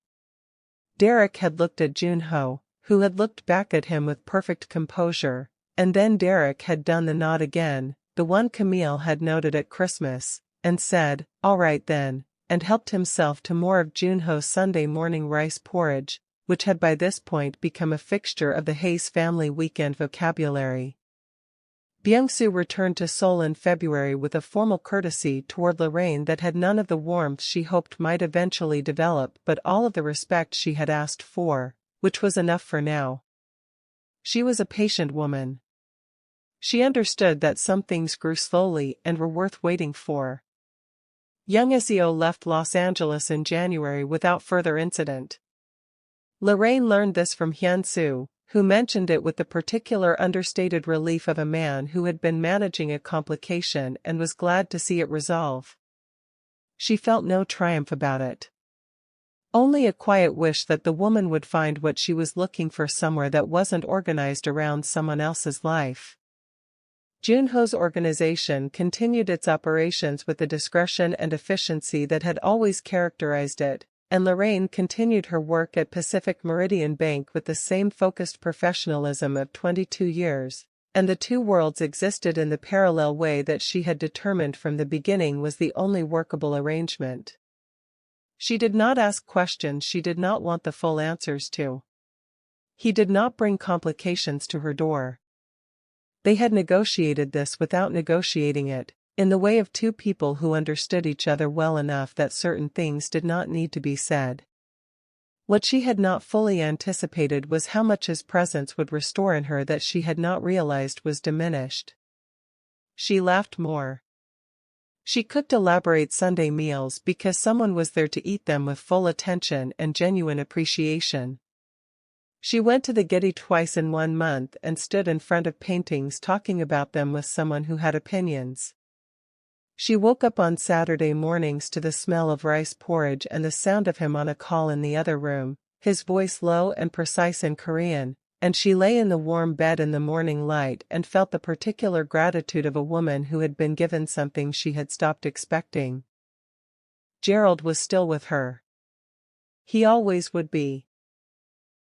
Derek had looked at Junho, who had looked back at him with perfect composure, and then Derek had done the nod again, the one Camille had noted at Christmas, and said, all right then, and helped himself to more of Junho's Sunday morning rice porridge, which had by this point become a fixture of the Hayes family weekend vocabulary. Byung-soo returned to Seoul in February with a formal courtesy toward Lorraine that had none of the warmth she hoped might eventually develop but all of the respect she had asked for, which was enough for now. She was a patient woman. She understood that some things grew slowly and were worth waiting for. Young Seo left Los Angeles in January without further incident. Lorraine learned this from Hyun-soo, who mentioned it with the particular understated relief of a man who had been managing a complication and was glad to see it resolve. She felt no triumph about it. Only a quiet wish that the woman would find what she was looking for somewhere that wasn't organized around someone else's life. Junho's organization continued its operations with the discretion and efficiency that had always characterized it, and Lorraine continued her work at Pacific Meridian Bank with the same focused professionalism of 22 years, and the two worlds existed in the parallel way that she had determined from the beginning was the only workable arrangement. She did not ask questions she did not want the full answers to. He did not bring complications to her door. They had negotiated this without negotiating it, in the way of two people who understood each other well enough that certain things did not need to be said. What she had not fully anticipated was how much his presence would restore in her that she had not realized was diminished. She laughed more. She cooked elaborate Sunday meals because someone was there to eat them with full attention and genuine appreciation. She went to the Getty twice in 1 month and stood in front of paintings talking about them with someone who had opinions. She woke up on Saturday mornings to the smell of rice porridge and the sound of him on a call in the other room, his voice low and precise in Korean, and she lay in the warm bed in the morning light and felt the particular gratitude of a woman who had been given something she had stopped expecting. Gerald was still with her. He always would be.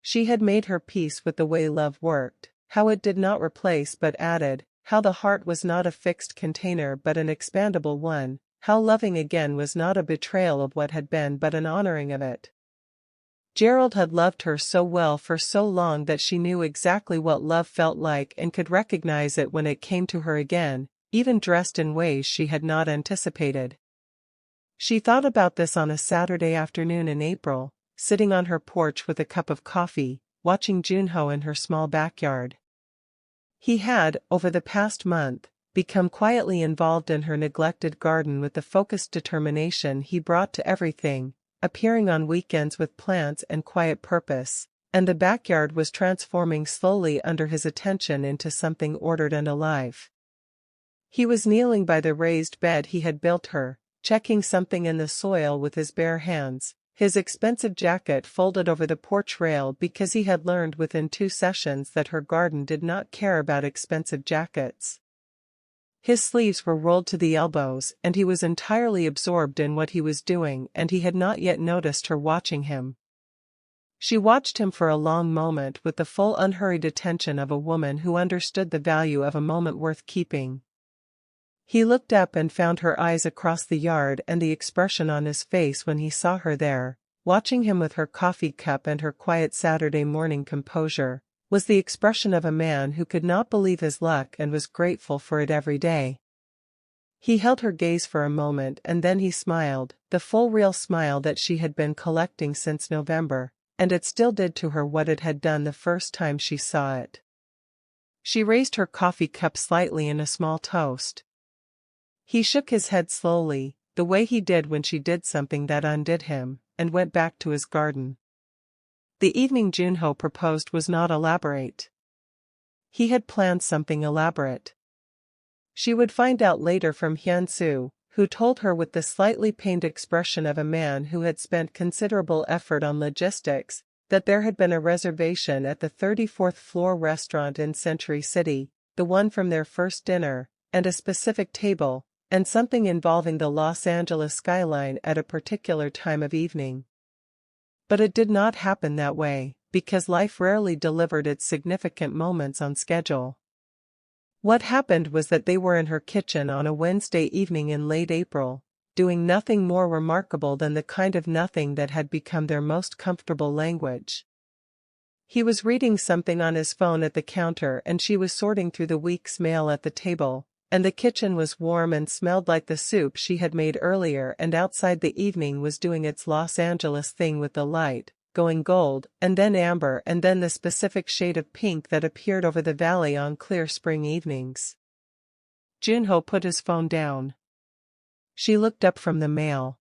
She had made her peace with the way love worked, how it did not replace but added, how the heart was not a fixed container but an expandable one, how loving again was not a betrayal of what had been but an honoring of it. Gerald had loved her so well for so long that she knew exactly what love felt like and could recognize it when it came to her again, even dressed in ways she had not anticipated. She thought about this on a Saturday afternoon in April, sitting on her porch with a cup of coffee, watching Junho in her small backyard. He had, over the past month, become quietly involved in her neglected garden with the focused determination he brought to everything, appearing on weekends with plants and quiet purpose, and the backyard was transforming slowly under his attention into something ordered and alive. He was kneeling by the raised bed he had built her, checking something in the soil with his bare hands, his expensive jacket folded over the porch rail because he had learned within 2 sessions that her garden did not care about expensive jackets. His sleeves were rolled to the elbows and he was entirely absorbed in what he was doing and he had not yet noticed her watching him. She watched him for a long moment with the full unhurried attention of a woman who understood the value of a moment worth keeping. He looked up and found her eyes across the yard and the expression on his face when he saw her there, watching him with her coffee cup and her quiet Saturday morning composure, was the expression of a man who could not believe his luck and was grateful for it every day. He held her gaze for a moment and then he smiled, the full real smile that she had been collecting since November, and it still did to her what it had done the first time she saw it. She raised her coffee cup slightly in a small toast. He shook his head slowly, the way he did when she did something that undid him, and went back to his garden. The evening Junho proposed was not elaborate. He had planned something elaborate. She would find out later from Hyun-soo, who told her with the slightly pained expression of a man who had spent considerable effort on logistics, that there had been a reservation at the 34th floor restaurant in Century City, the one from their first dinner, and a specific table, and something involving the Los Angeles skyline at a particular time of evening. But it did not happen that way, because life rarely delivered its significant moments on schedule. What happened was that they were in her kitchen on a Wednesday evening in late April, doing nothing more remarkable than the kind of nothing that had become their most comfortable language. He was reading something on his phone at the counter and she was sorting through the week's mail at the table, and the kitchen was warm and smelled like the soup she had made earlier and outside the evening was doing its Los Angeles thing with the light, going gold, and then amber and then the specific shade of pink that appeared over the valley on clear spring evenings. Junho put his phone down. She looked up from the mail.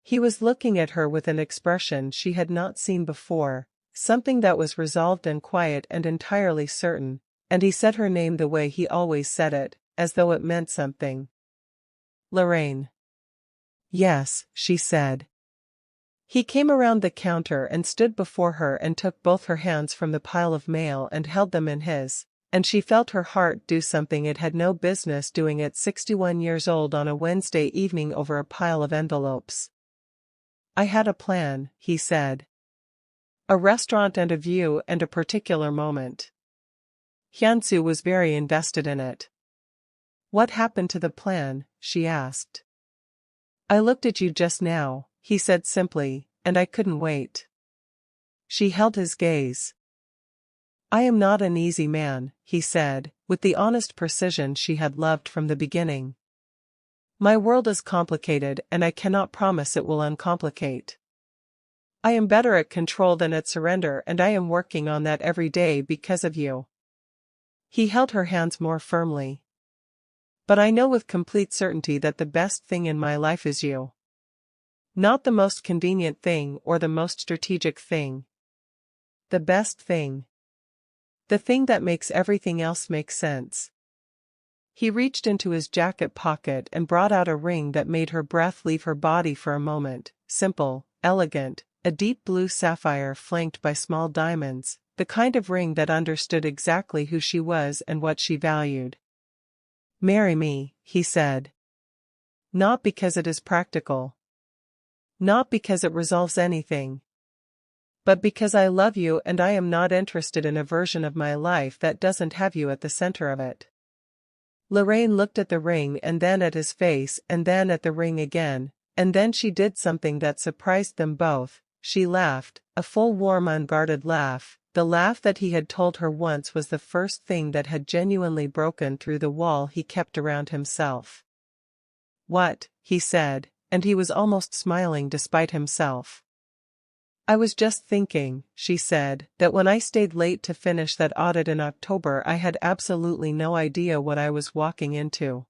He was looking at her with an expression she had not seen before, something that was resolved and quiet and entirely certain, and he said her name the way he always said it, as though it meant something. Lorraine. Yes, she said. He came around the counter and stood before her and took both her hands from the pile of mail and held them in his, and she felt her heart do something it had no business doing at 61 years old on a Wednesday evening over a pile of envelopes. I had a plan, he said. A restaurant and a view and a particular moment. Hyunsu was very invested in it. "What happened to the plan?" she asked. "I looked at you just now," he said simply, "and I couldn't wait." She held his gaze. "I am not an easy man," he said, with the honest precision she had loved from the beginning. "My world is complicated and I cannot promise it will uncomplicate. I am better at control than at surrender, and I am working on that every day because of you." He held her hands more firmly. "But I know with complete certainty that the best thing in my life is you. Not the most convenient thing or the most strategic thing. The best thing. The thing that makes everything else make sense." He reached into his jacket pocket and brought out a ring that made her breath leave her body for a moment. Simple, elegant, a deep blue sapphire flanked by small diamonds, the kind of ring that understood exactly who she was and what she valued. "Marry me," he said. "Not because it is practical. Not because it resolves anything. But because I love you and I am not interested in a version of my life that doesn't have you at the center of it." Lorraine looked at the ring and then at his face and then at the ring again, and then she did something that surprised them both. She laughed, a full warm unguarded laugh. The laugh that he had told her once was the first thing that had genuinely broken through the wall he kept around himself. "What?" he said, and he was almost smiling despite himself. "I was just thinking," she said, "that when I stayed late to finish that audit in October I had absolutely no idea what I was walking into."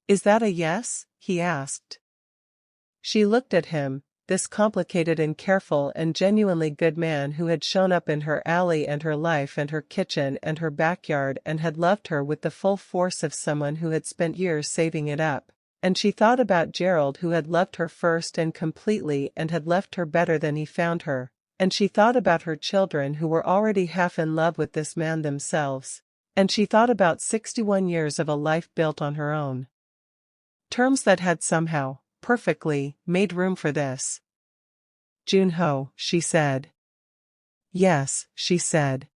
"Is that a yes?" he asked. She looked at him, this complicated and careful and genuinely good man who had shown up in her alley and her life and her kitchen and her backyard and had loved her with the full force of someone who had spent years saving it up. And she thought about Gerald, who had loved her first and completely and had left her better than he found her, and she thought about her children who were already half in love with this man themselves, and she thought about 61 years of a life built on her own terms that had somehow, perfectly, made room for this. "Junho," she said. "Yes," she said.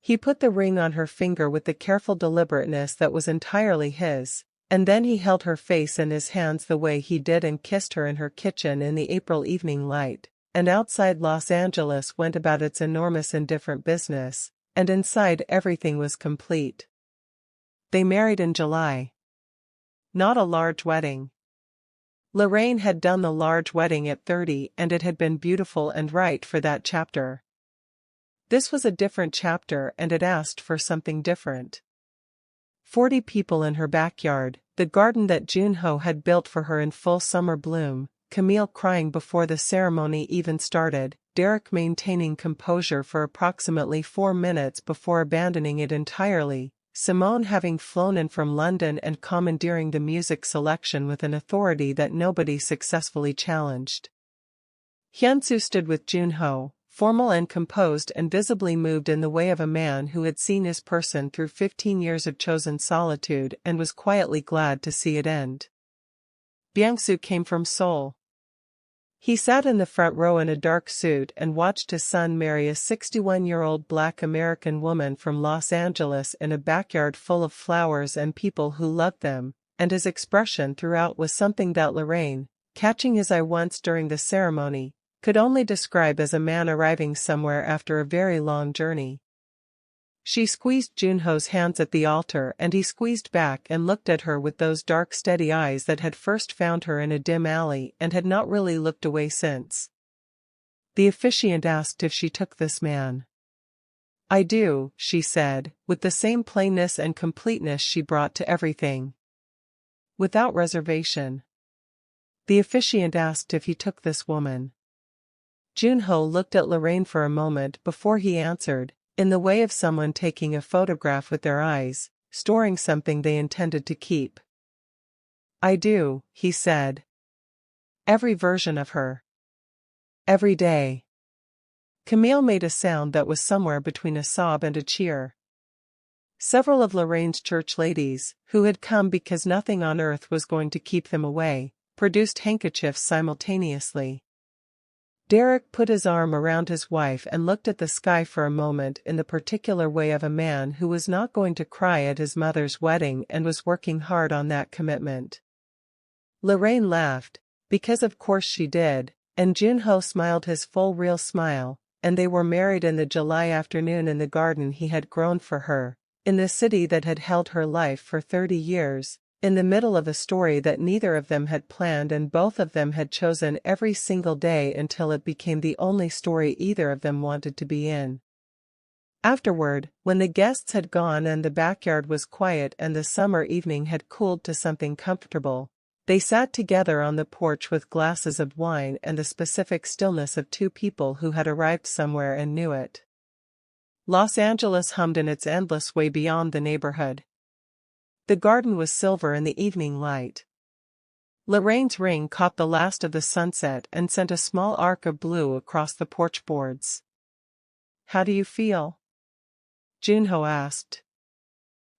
He put the ring on her finger with the careful deliberateness that was entirely his. And then he held her face in his hands the way he did and kissed her in her kitchen in the April evening light, and outside Los Angeles went about its enormous indifferent business, and inside everything was complete. They married in July. Not a large wedding. Lorraine had done the large wedding at 30 and it had been beautiful and right for that chapter. This was a different chapter and it asked for something different. 40 people in her backyard, the garden that Junho had built for her in full summer bloom, Camille crying before the ceremony even started, Derek maintaining composure for approximately 4 minutes before abandoning it entirely, Simone having flown in from London and commandeering the music selection with an authority that nobody successfully challenged. Hyunsu stood with Junho, formal and composed and visibly moved in the way of a man who had seen his person through 15 years of chosen solitude and was quietly glad to see it end. Byung-soo came from Seoul. He sat in the front row in a dark suit and watched his son marry a 61-year-old Black American woman from Los Angeles in a backyard full of flowers and people who loved them, and his expression throughout was something that Lorraine, catching his eye once during the ceremony, could only describe as a man arriving somewhere after a very long journey. She squeezed Junho's hands at the altar and he squeezed back and looked at her with those dark steady eyes that had first found her in a dim alley and had not really looked away since. The officiant asked if she took this man. "I do," she said, with the same plainness and completeness she brought to everything. "Without reservation." The officiant asked if he took this woman. Junho looked at Lorraine for a moment before he answered, in the way of someone taking a photograph with their eyes, storing something they intended to keep. "I do," he said. "Every version of her. Every day." Camille made a sound that was somewhere between a sob and a cheer. Several of Lorraine's church ladies, who had come because nothing on earth was going to keep them away, produced handkerchiefs simultaneously. Derek put his arm around his wife and looked at the sky for a moment in the particular way of a man who was not going to cry at his mother's wedding and was working hard on that commitment. Lorraine laughed, because of course she did, and Junho smiled his full real smile, and they were married in the July afternoon in the garden he had grown for her, in the city that had held her life for 30 years, in the middle of a story that neither of them had planned and both of them had chosen every single day until it became the only story either of them wanted to be in. Afterward, when the guests had gone and the backyard was quiet and the summer evening had cooled to something comfortable, they sat together on the porch with glasses of wine and the specific stillness of two people who had arrived somewhere and knew it. Los Angeles hummed in its endless way beyond the neighborhood. The garden was silver in the evening light. Lorraine's ring caught the last of the sunset and sent a small arc of blue across the porch boards. "How do you feel?" Junho asked.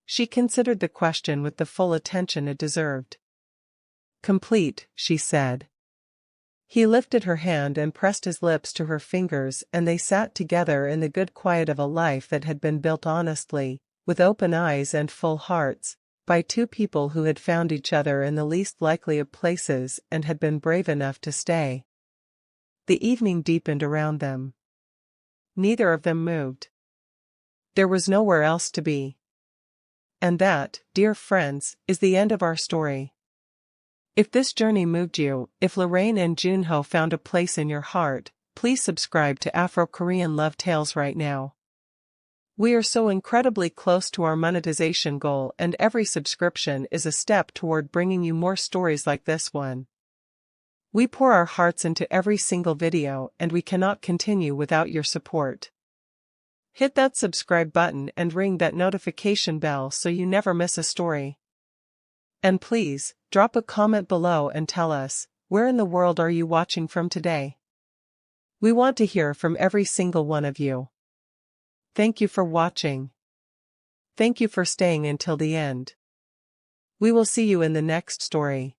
She considered the question with the full attention it deserved. "Complete," she said. He lifted her hand and pressed his lips to her fingers, and they sat together in the good quiet of a life that had been built honestly, with open eyes and full hearts, by two people who had found each other in the least likely of places and had been brave enough to stay. The evening deepened around them. Neither of them moved. There was nowhere else to be. And that, dear friends, is the end of our story. If this journey moved you, if Lorraine and Junho found a place in your heart, please subscribe to Afro Korean Love Tales right now. We are so incredibly close to our monetization goal, and every subscription is a step toward bringing you more stories like this one. We pour our hearts into every single video, and we cannot continue without your support. Hit that subscribe button and ring that notification bell so you never miss a story. And please, drop a comment below and tell us, where in the world are you watching from today? We want to hear from every single one of you. Thank you for watching. Thank you for staying until the end. We will see you in the next story.